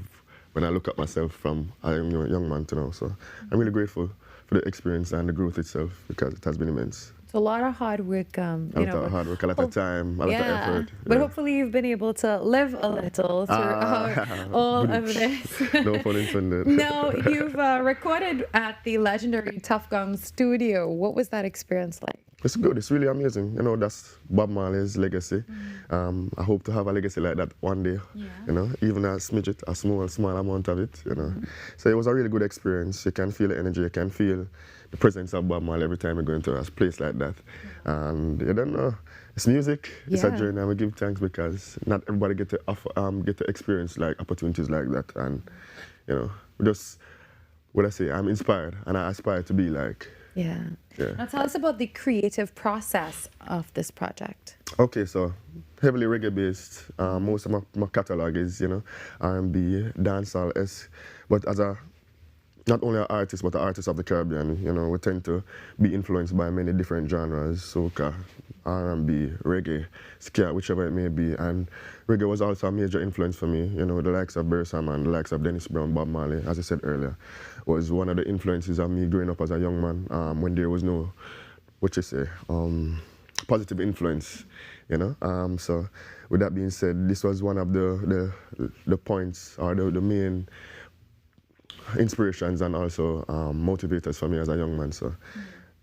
when I look at myself from a young man to now. So I'm really grateful for the experience and the growth itself, because it has been immense. It's a lot of hard work, A lot of hard work, a lot of time, a lot of effort. But hopefully you've been able to live a little throughout all of this. No pun intended. No, you've recorded at the legendary Tough Gong studio. What was that experience like? It's good. It's really amazing. You know, that's Bob Marley's legacy. I hope to have a legacy like that one day. Yeah. You know, even a smidget, a small amount of it. You know, so it was a really good experience. You can feel the energy. You can feel the presence of Bob Marley every time you go into a place like that. And you don't know. It's music. It's a journey, and we give thanks because not everybody get to experience like opportunities like that. And you know, just what I say, I'm inspired, and I aspire to be like. Yeah. Now tell us about the creative process of this project. Okay, so heavily reggae based. Most of my catalog is, you know, R&B, dancehall-esque. But as not only an artist, but an artist of the Caribbean, you know, we tend to be influenced by many different genres, soca, R&B, reggae, ska, whichever it may be. And reggae was also a major influence for me, you know, the likes of Barry Salmon, the likes of Dennis Brown, Bob Marley, as I said earlier, was one of the influences of me growing up as a young man, when there was no, positive influence, you know. So with that being said, this was one of the points, or the main inspirations and also motivators for me as a young man. So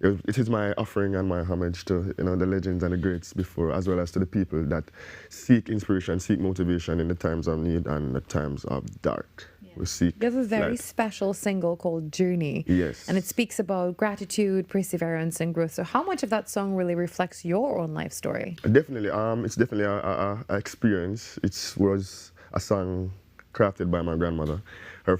it is my offering and my homage to, you know, the legends and the greats before, as well as to the people that seek inspiration, seek motivation in the times of need and the times of dark. We seek. You have a very light. special single called Journey. Yes. And it speaks about gratitude, perseverance, and growth. So how much of that song really reflects your own life story? Definitely. It's definitely a experience. It was a song crafted by my grandmother. Her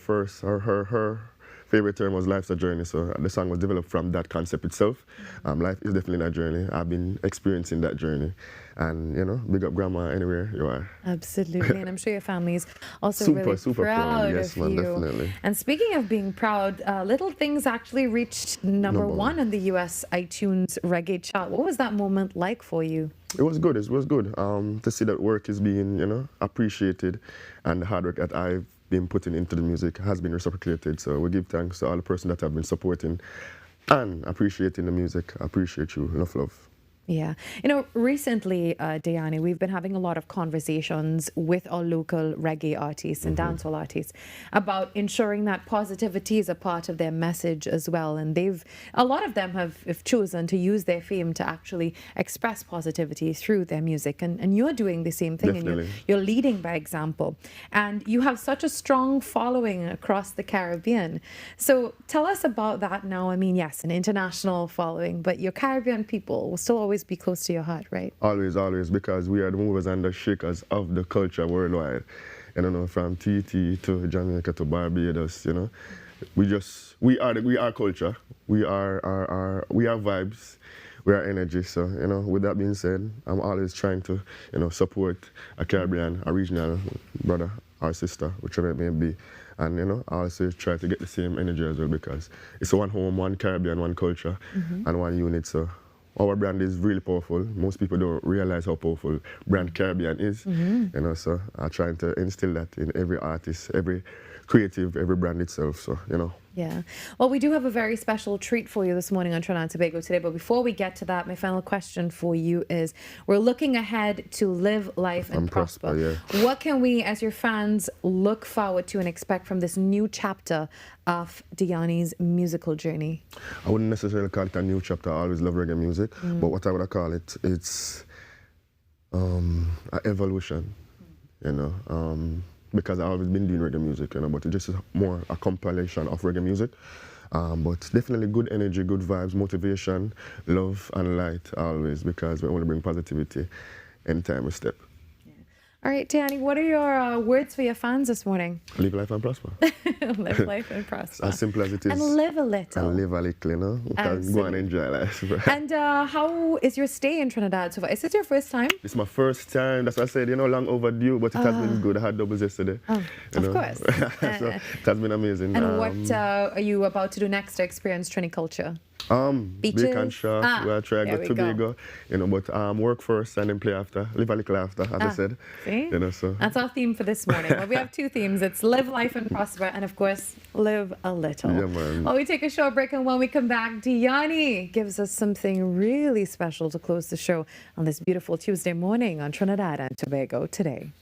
favorite term was life's a journey, so the song was developed from that concept itself. Life is definitely a journey. I've been experiencing that journey. And, you know, big up grandma anywhere you are. Absolutely. And I'm sure your family is also super proud yes, of man, you. Definitely. And speaking of being proud, Little Things actually reached number one on the US iTunes reggae chart. What was that moment like for you? It was good. It was good to see that work is being, you know, appreciated, and the hard work that I've been putting into the music has been reciprocated. So we give thanks to all the persons that have been supporting and appreciating the music. I appreciate you. Enough love. Yeah. You know, recently, Diani, we've been having a lot of conversations with our local reggae artists and dancehall artists about ensuring that positivity is a part of their message as well. And a lot of them have chosen to use their fame to actually express positivity through their music. And you're doing the same thing. Definitely. And you're leading by example. And you have such a strong following across the Caribbean. So tell us about that now. I mean, yes, an international following, but your Caribbean people will still always be close to your heart, right? Always, because we are the movers and the shakers of the culture worldwide. You know, from TT to Jamaica to Barbados, you know. We are culture. We are vibes. We are energy. So, you know, with that being said, I'm always trying to, you know, support a Caribbean, a regional brother or sister, whichever it may be. And, you know, I also try to get the same energy as well, because it's one home, one Caribbean, one culture, and one unit. So our brand is really powerful. Most people don't realize how powerful brand Caribbean is. You know, so I'm trying to instill that in every artist, every creative, every brand itself. So, you know. Yeah. Well, we do have a very special treat for you this morning on Trinidad and Tobago Today. But before we get to that, my final question for you is, we're looking ahead to live life and prosper. Yeah. What can we, as your fans, look forward to and expect from this new chapter of Diani's musical journey? I wouldn't necessarily call it a new chapter. I always love reggae music. But what I would call it, it's an evolution, you know. Because I've always been doing reggae music, you know, but it's just more a compilation of reggae music. But definitely good energy, good vibes, motivation, love and light always, because we only bring positivity anytime we step. All right, Diani, what are your words for your fans this morning? Live life and prosper. Live life and prosper. As simple as it is. And live a little. And live a little, you know. Go and enjoy life. And how is your stay in Trinidad so far? Is this your first time? It's my first time. That's what I said, you know, long overdue, but it has been good. I had doubles yesterday. Oh, of course. So it has been amazing. And what are you about to do next to experience Trini culture? Beaches? Bacon shop, we'll try to go to Tobago, you know, but work first and then play after, live a little after, as I said. See? You know, so. That's our theme for this morning. Well, we have two themes. It's live life and prosper, and of course, live a little. Yeah, man. Well, we take a short break, and when we come back, Diani gives us something really special to close the show on this beautiful Tuesday morning on Trinidad and Tobago Today.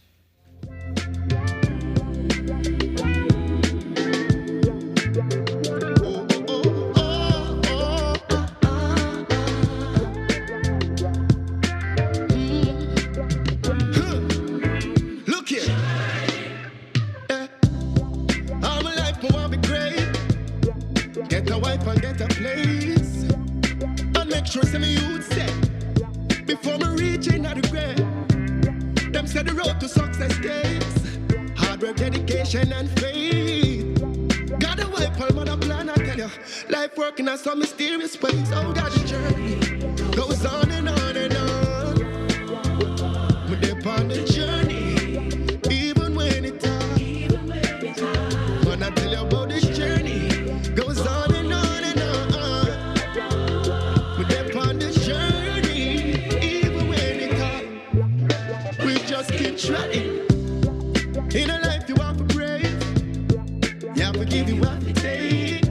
Get a place and make sure some of you say before me reaching out the grave. Them said the road to success takes hard work, dedication, and faith. Gotta wipe all mother plan, I tell you. Life working in some mysterious ways. Oh God, the journey goes on and on and on. We dip on the journey, even when it's hard. When I tell you about this journey, goes on and on. Keep trying. In a life you have to brave. You have to give you what you take.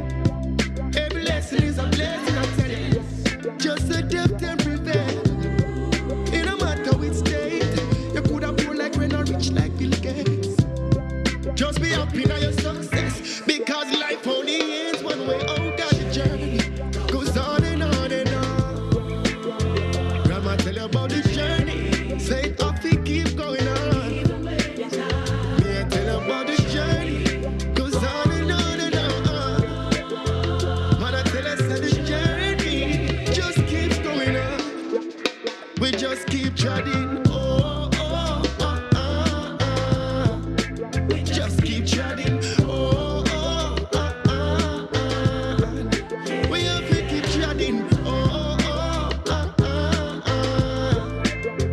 Every lesson is a blessing, I tell you. Just adapt and prevail. In a matter which state, you could have poor like when or rich like Bill Gates. Just be happy now your success, because life only ends one way. Oh God, the journey goes on and on and on. Grandma tell you about the journey. Say it up, keep going on. Yeah, tell you about the journey. Goes on and on and on. Man, I tell us that the journey just keeps going on. We just keep treading. Oh, oh, oh, oh, oh. We just keep treading. Oh, oh, oh, oh, oh. We have to keep treading. Oh, oh, oh, oh, oh.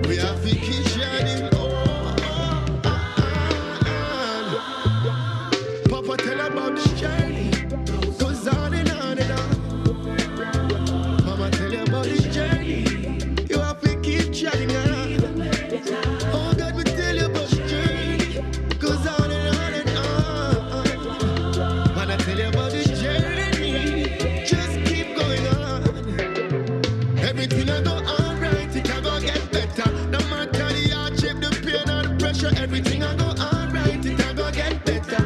We have to keep treading. Papa tell about this journey. Goes on and on and on. Mama tell you about this journey. You have to keep treading on. Oh God, we tell you about this journey. Goes on and on and on. Man, I tell you about this journey. Just keep going on. Everything I go on right, it can go get better. No matter the hardship, the pain and the pressure, everything I go on right, it can go get better.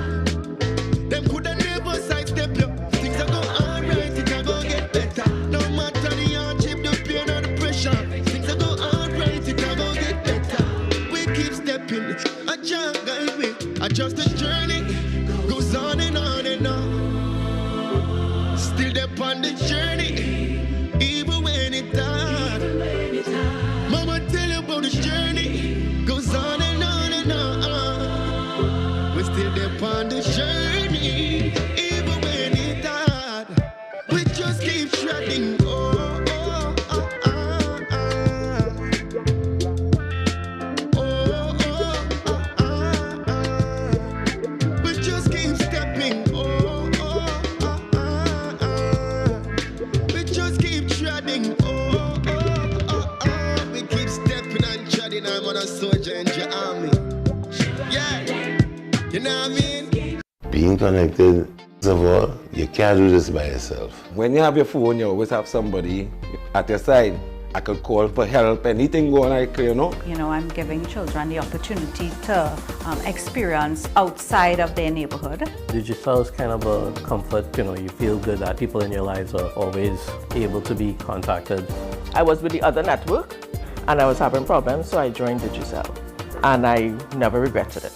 Them coulda never sidestep you. Things that go on right, it can go get better. No matter the hardship, the pain and the pressure, things that go on right, it can go get better. We keep stepping, I just guide me. I just the journey goes on and on and on. Still there on the journey, even when it's hard. Mama tell you about this journey, goes on and on and on. We still there on the journey, even when it's hard. We just keep treading. Oh, oh, oh, oh, oh. Oh, oh, oh, oh, oh. We just keep stepping. Oh, oh, oh, oh, oh. We just keep treading. Oh, oh, oh, oh. We keep stepping and treading. I'm on a soldier in your army. Yeah, you know what I mean? Being connected, first of all, you can't do this by yourself. When you have your phone, you always have somebody at your side. I could call for help, anything going on, you know. You know, I'm giving children the opportunity to experience outside of their neighborhood. Digital is kind of a comfort, you know, you feel good that people in your lives are always able to be contacted. I was with the other network and I was having problems, so I joined Digicel and I never regretted it.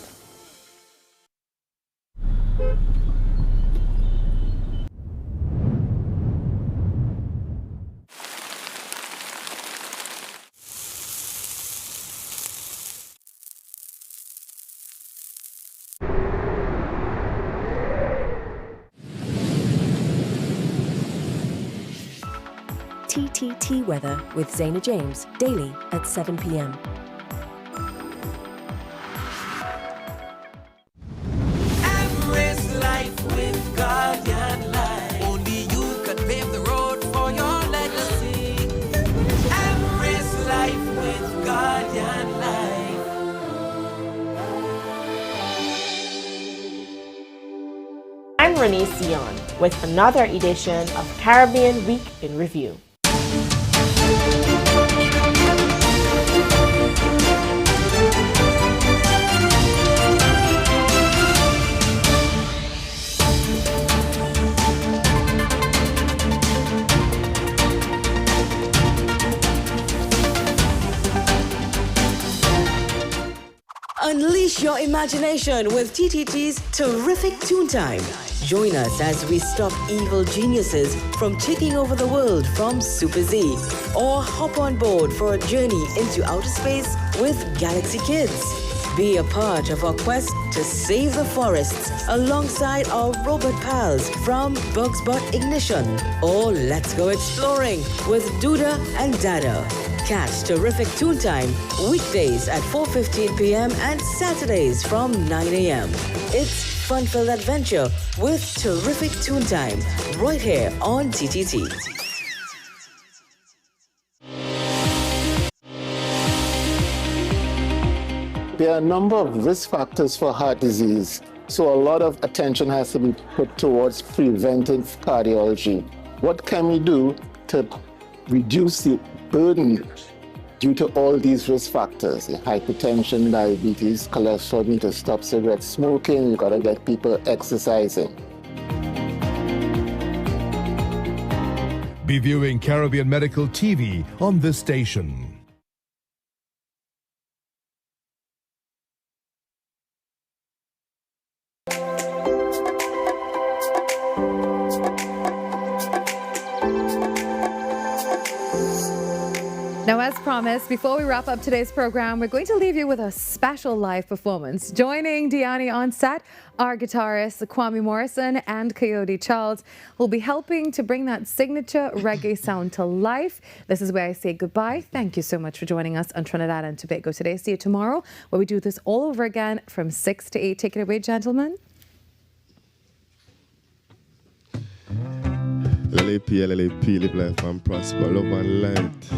TTT weather with Zaina James, daily at 7 p.m. Embrace life with Guardian Life. Only you can pave the road for your legacy. Embrace life with Guardian Life. I'm Renee Sion with another edition of Caribbean Week in Review. Unleash your imagination with TTT's Terrific Toon Time. Join us as we stop evil geniuses from taking over the world from Super Z, or hop on board for a journey into outer space with Galaxy Kids. Be a part of our quest to save the forests alongside our robot pals from Bugs Bot Ignition. Or let's go exploring with Duda and Dada. Catch Terrific Toon Time weekdays at 4:15 p.m. and Saturdays from 9 a.m. It's fun-filled adventure with Terrific Toon Time right here on TTT. There are a number of risk factors for heart disease, so a lot of attention has to be put towards preventive cardiology. What can we do to reduce the burden due to all these risk factors? Hypertension, diabetes, cholesterol, need to stop cigarette smoking, you gotta get people exercising. Be viewing Caribbean Medical TV on this station. Now, as promised, before we wrap up today's program, we're going to leave you with a special live performance. Joining Diani on set, our guitarists Kwame Morrison and Coyote Charles will be helping to bring that signature reggae sound to life. This is where I say goodbye. Thank you so much for joining us on Trinidad and Tobago Today. See you tomorrow, where we do this all over again from 6 to 8. Take it away, gentlemen. LAP, live life and prosper, love and light.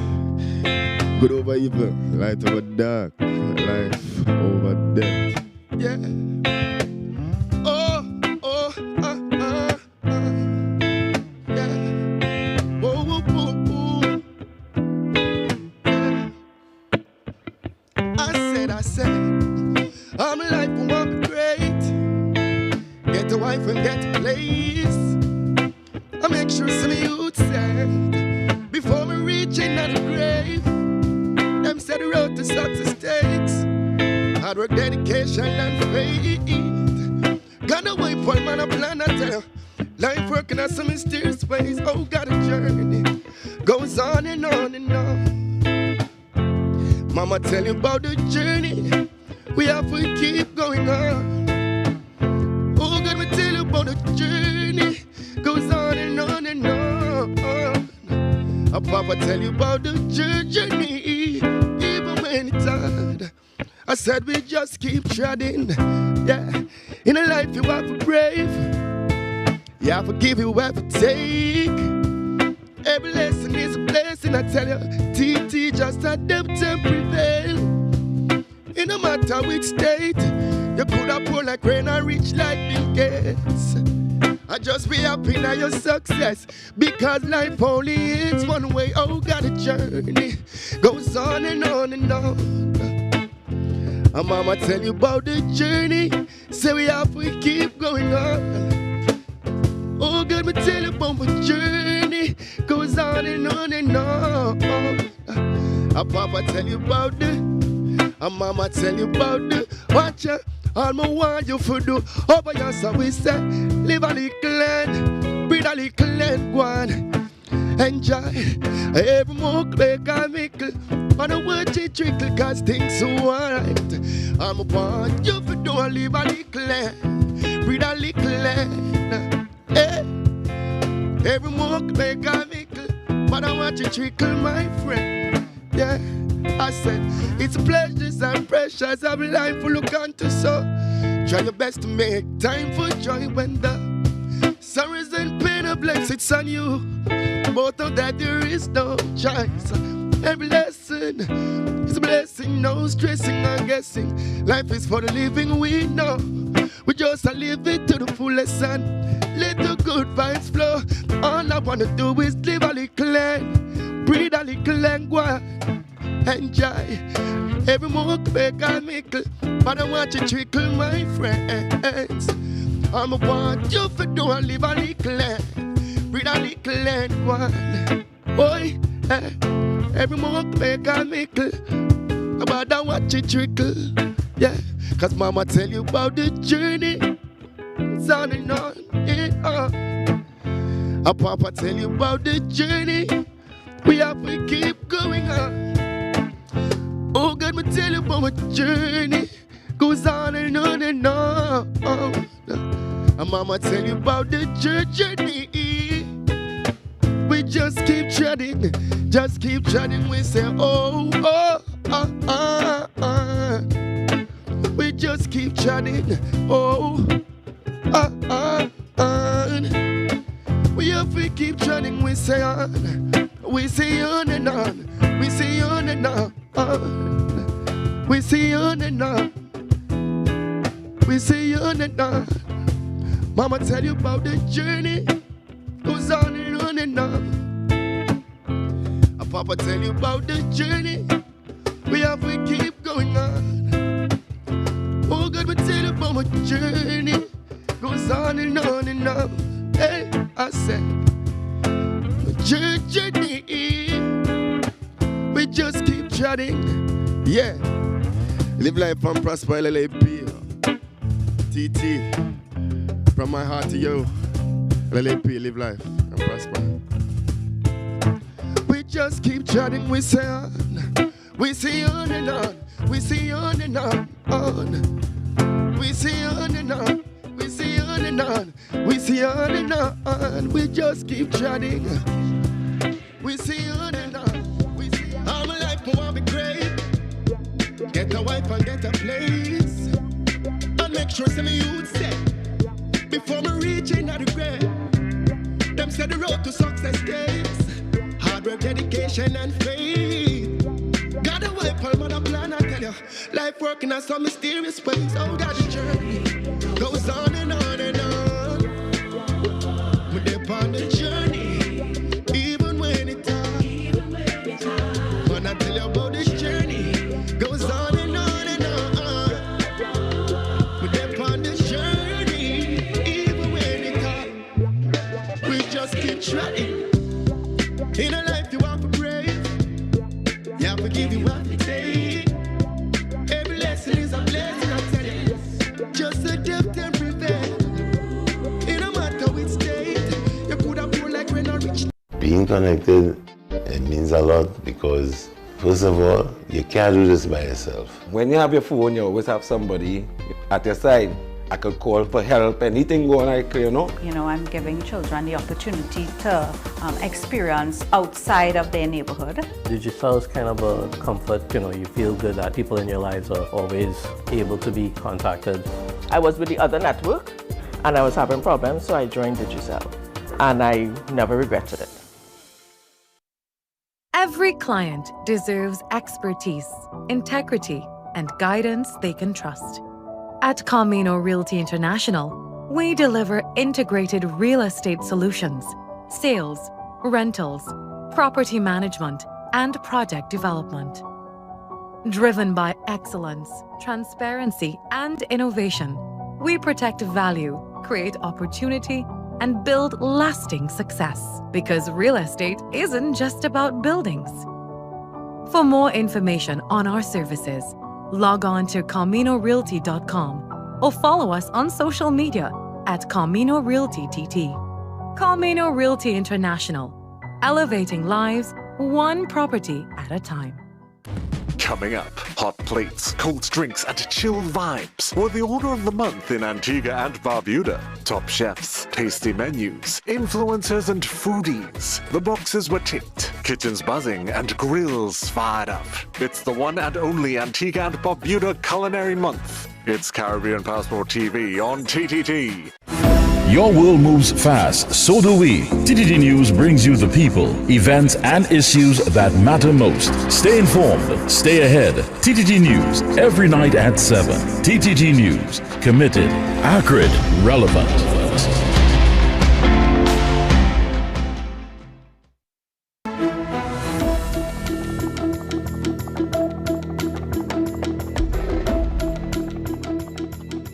Good over evil, light over dark, life over death. Yeah. Yeah. Whoa, whoa, whoa, whoa. Yeah. I said, I'm life won't be great. Get a wife and get a place. I make sure some youth said before me reaching out the grave. Them said the road to success takes hard work, dedication, and faith. Gonna wait for man a plan, I tell you. Life working out some mysterious ways. Oh, got a journey goes on and on and on. Mama tell you about the journey we have to keep going on. Oh, God, me tell you about the journey goes on and on and on. A Papa tell you about the journey, even when it's hard. I said we just keep treading. Yeah, in a life you have to brave. You have to give, you have to take. Every lesson is a blessing, I tell you. TT just adapt and prevail. In no matter which state, You could have poor like rain and rich like Bill Gates. I just be happy now your success, because life only is one way. Oh God, the journey goes on and on and on. And mama tell you about the journey, say we have to keep going on. Oh God, me tell you about my journey goes on and on and on. And papa tell you about the, and mama tell you about the, watch out. All me want you to do over here, so we say, live a little land, breathe a little land, go on, enjoy every mock make a mickle, and I watch it trickle, cause things so alright. All me want you to do live a little land, breathe a little land, every mock make a mickle, but I watch it trickle, my friend, yeah. I said, it's pleasures and pressures of life we look onto, so try your best to make time for joy when the sorrows and pain of life sits on you. Both of that there is no choice. Every lesson is a blessing, no stressing or guessing. Life is for the living, we know. We just live it to the fullest and let the good vibes flow. All I wanna do is live a little land, breathe a little and go on. Enjoy every mock make a mickle, but I want you trickle, my friends. I'm a want you for do a live a little land, breathe a little land, one. Boy, every mock make a mickle, but I want you trickle, yeah. Cause mama tell you about the journey, it's on and on and on. And papa tell you about the journey, we have to keep going on. Oh God, me tell you about my journey goes on and on and on. And mama tell you about the journey. We just keep treading, we say oh, oh, oh, oh, oh. We just keep treading, oh, oh, oh, oh. We have to keep treading, we say on and on, we say on and on. We see on and on, we see on and on. Mama tell you about the journey, goes on and on and on. And Papa tell you about the journey, we have to keep going on. Oh God, we tell you about my journey, goes on and on and on. Hey, I said, journey, we just keep chatting, yeah. Live life and prosper, LLAP. TT, from my heart to you. LLAP, live life and prosper. We just keep chatting, we say on. We say on and on. We say on and on. We say on and on. We say on and on. We say on and on. We just keep chatting. We say on and on. We say all my life will be great. Get a wife and get a place. And make sure some of you set before me reaching out the grave. Them said the road to success takes hard work, dedication, and faith. Got a wife, all mother plan, I tell you. Life working on some mysterious ways. Oh, God, the journey goes on and on and on. We're there on the journey, even when it's hard. When I tell you about this journey, goes on and on and on. We're there on the journey, even when it's hard. We just keep trying. In a life you want to brave, you have to give you what you take. Every lesson is a blessing, I tell you. Just adapt and prevail. In a matter which state, you could have grown like when I reached. Being connected, it means a lot because, first of all, you can't do this by yourself. When you have your phone, you always have somebody at your side. I could call for help, anything going like, you know. You know, I'm giving children the opportunity to experience outside of their neighborhood. Digital is kind of a comfort, you know, you feel good that people in your lives are always able to be contacted. I was with the other network and I was having problems, so I joined Digicel and I never regretted it. Every client deserves expertise, integrity, and guidance they can trust. At Camino Realty International, we deliver integrated real estate solutions, sales, rentals, property management, and project development. Driven by excellence, transparency, and innovation, we protect value, create opportunity, and build lasting success. Because real estate isn't just about buildings. For more information on our services, log on to CaminoRealty.com or follow us on social media at Camino Realty TT. Camino Realty International, elevating lives one property at a time. Coming up, hot plates, cold drinks, and chill vibes were the order of the month in Antigua and Barbuda. Top chefs, tasty menus, influencers, and foodies. The boxes were ticked, kitchens buzzing, and grills fired up. It's the one and only Antigua and Barbuda Culinary Month. It's Caribbean Passport TV on TTT. Your world moves fast, so do we. TTT News brings you the people, events, and issues that matter most. Stay informed, stay ahead. TTT News, every night at 7. TTT News, committed, accurate, relevant.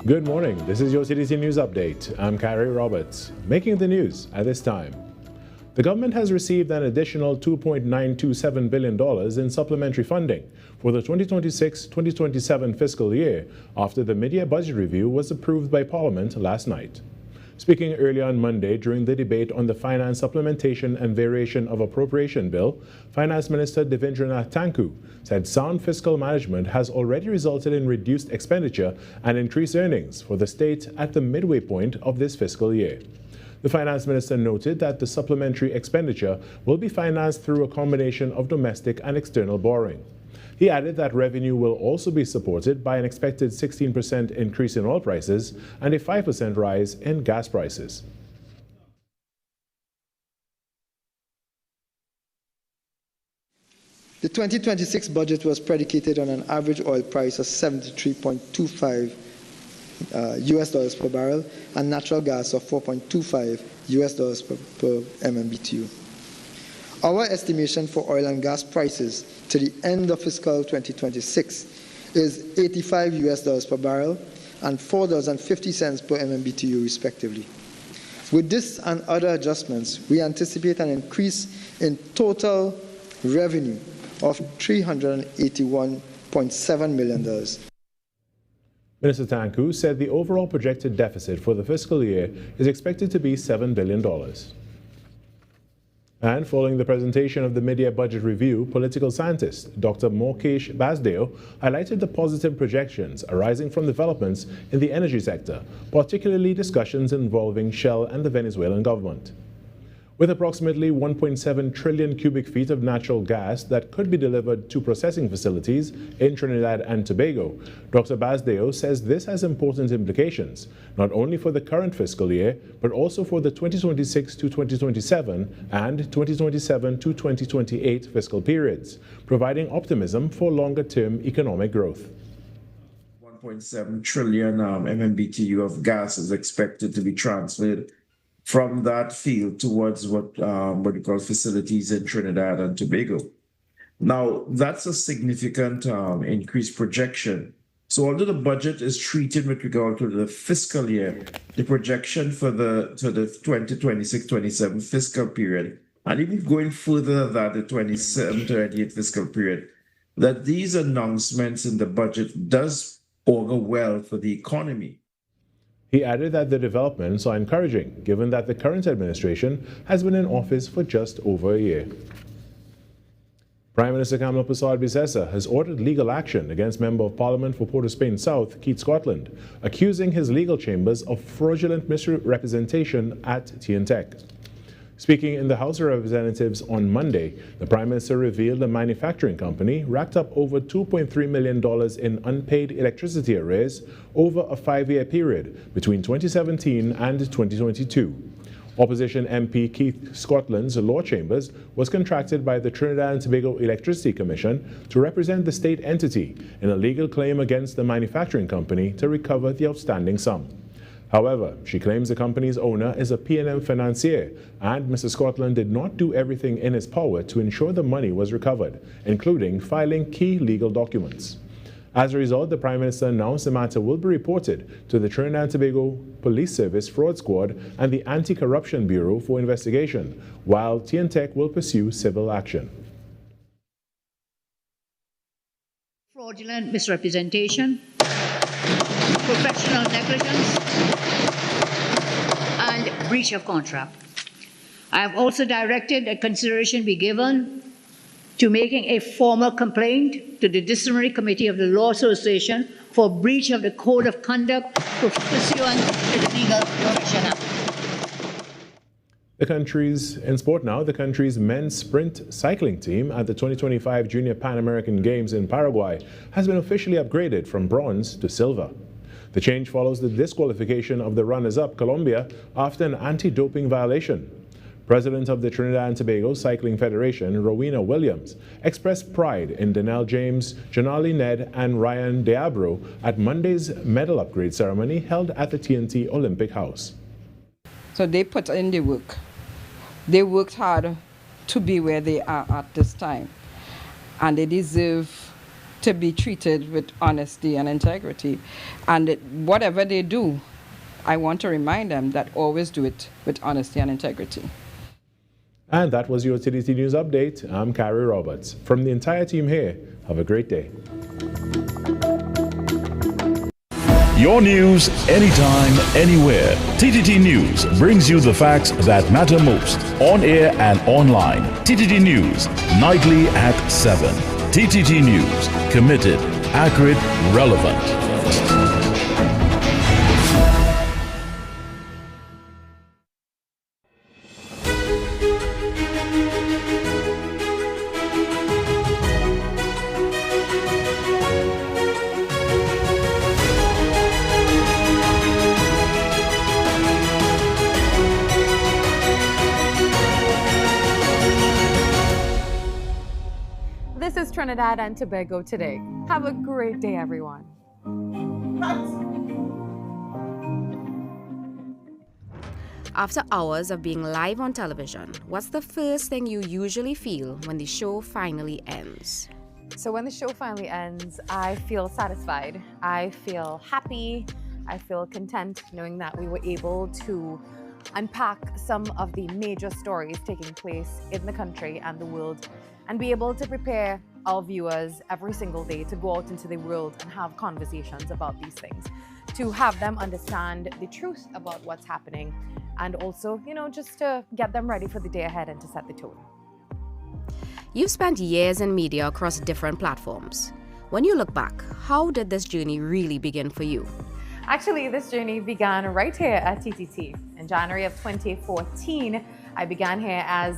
Good morning. This is your CTT News Update. I'm Carrie Roberts. Making the news at this time. The government has received an additional $2.927 billion in supplementary funding for the 2026-2027 fiscal year after the mid-year budget review was approved by Parliament last night. Speaking early on Monday during the debate on the Finance Supplementation and Variation of Appropriation Bill, Finance Minister Devendranath Tanku said sound fiscal management has already resulted in reduced expenditure and increased earnings for the state at the midway point of this fiscal year. The Finance Minister noted that the supplementary expenditure will be financed through a combination of domestic and external borrowing. He added that revenue will also be supported by an expected 16% increase in oil prices and a 5% rise in gas prices. The 2026 budget was predicated on an average oil price of $73.25 US per barrel and natural gas of $4.25 US per MMBTU. Our estimation for oil and gas prices to the end of fiscal 2026 is $85 US per barrel and $4.50 per MMBTU respectively. With this and other adjustments, we anticipate an increase in total revenue of $381.7 million. Minister Tanku said the overall projected deficit for the fiscal year is expected to be $7 billion. And following the presentation of the mid-year budget review, political scientist Dr. Morkesh Basdeo highlighted the positive projections arising from developments in the energy sector, particularly discussions involving Shell and the Venezuelan government. With approximately 1.7 trillion cubic feet of natural gas that could be delivered to processing facilities in Trinidad and Tobago, Dr. Basdeo says this has important implications, not only for the current fiscal year, but also for the 2026 to 2027 and 2027 to 2028 fiscal periods, providing optimism for longer-term economic growth. 1.7 trillion MMBTU of gas is expected to be transferred from that field towards what we call facilities in Trinidad and Tobago. Now, that's a significant increased projection. So although the budget is treated with regard to the fiscal year, the projection for the 2026-27 fiscal period, and even going further than that, the 27-28 fiscal period, that these announcements in the budget does augur well for the economy. He added that the developments are encouraging, given that the current administration has been in office for just over a year. Prime Minister Kamla Persad-Bissessar has ordered legal action against Member of Parliament for Port of Spain South, Keith Scotland, accusing his legal chambers of fraudulent misrepresentation at TNTech. Speaking in the House of Representatives on Monday, the Prime Minister revealed the manufacturing company racked up over $2.3 million in unpaid electricity arrears over a 5-year period between 2017 and 2022. Opposition MP Keith Scotland's law chambers was contracted by the Trinidad and Tobago Electricity Commission to represent the state entity in a legal claim against the manufacturing company to recover the outstanding sum. However, she claims the company's owner is a P&M financier, and Mr. Scotland did not do everything in his power to ensure the money was recovered, including filing key legal documents. As a result, the Prime Minister announced the matter will be reported to the Trinidad and Tobago Police Service Fraud Squad and the Anti-Corruption Bureau for investigation, while TNTEC will pursue civil action. Fraudulent misrepresentation, professional negligence, and breach of contract. I have also directed that consideration be given to making a formal complaint to the Disciplinary Committee of the Law Association for breach of the Code of Conduct pursuant to the Legal Profession Act. In sport now, the country's men's sprint cycling team at the 2025 Junior Pan American Games in Paraguay has been officially upgraded from bronze to silver. The change follows the disqualification of the runners-up Colombia after an anti-doping violation. President of the Trinidad and Tobago Cycling Federation, Rowena Williams, expressed pride in Danelle James, Janali Ned, and Ryan Deabro at Monday's medal upgrade ceremony held at the TNT Olympic House. So they put in the work. They worked hard to be where they are at this time, and they deserve to be treated with honesty and integrity. And whatever they do, I want to remind them that always do it with honesty and integrity. And that was your TDT News Update. I'm Carrie Roberts. From the entire team here, have a great day. Your news, anytime, anywhere. TTT News brings you the facts that matter most, on air and online. TTT News, nightly at 7. TTT News, committed, accurate, relevant. This is Trinidad and Tobago Today. Have a great day, everyone. After hours of being live on television, what's the first thing you usually feel when the show finally ends? So when the show finally ends, I feel satisfied. I feel happy. I feel content knowing that we were able to unpack some of the major stories taking place in the country and the world, and be able to prepare our viewers every single day to go out into the world and have conversations about these things, to have them understand the truth about what's happening, and also, just to get them ready for the day ahead and to set the tone. You've spent years in media across different platforms. When you look back, how did this journey really begin for you? Actually, this journey began right here at TTT. In January of 2014, I began here as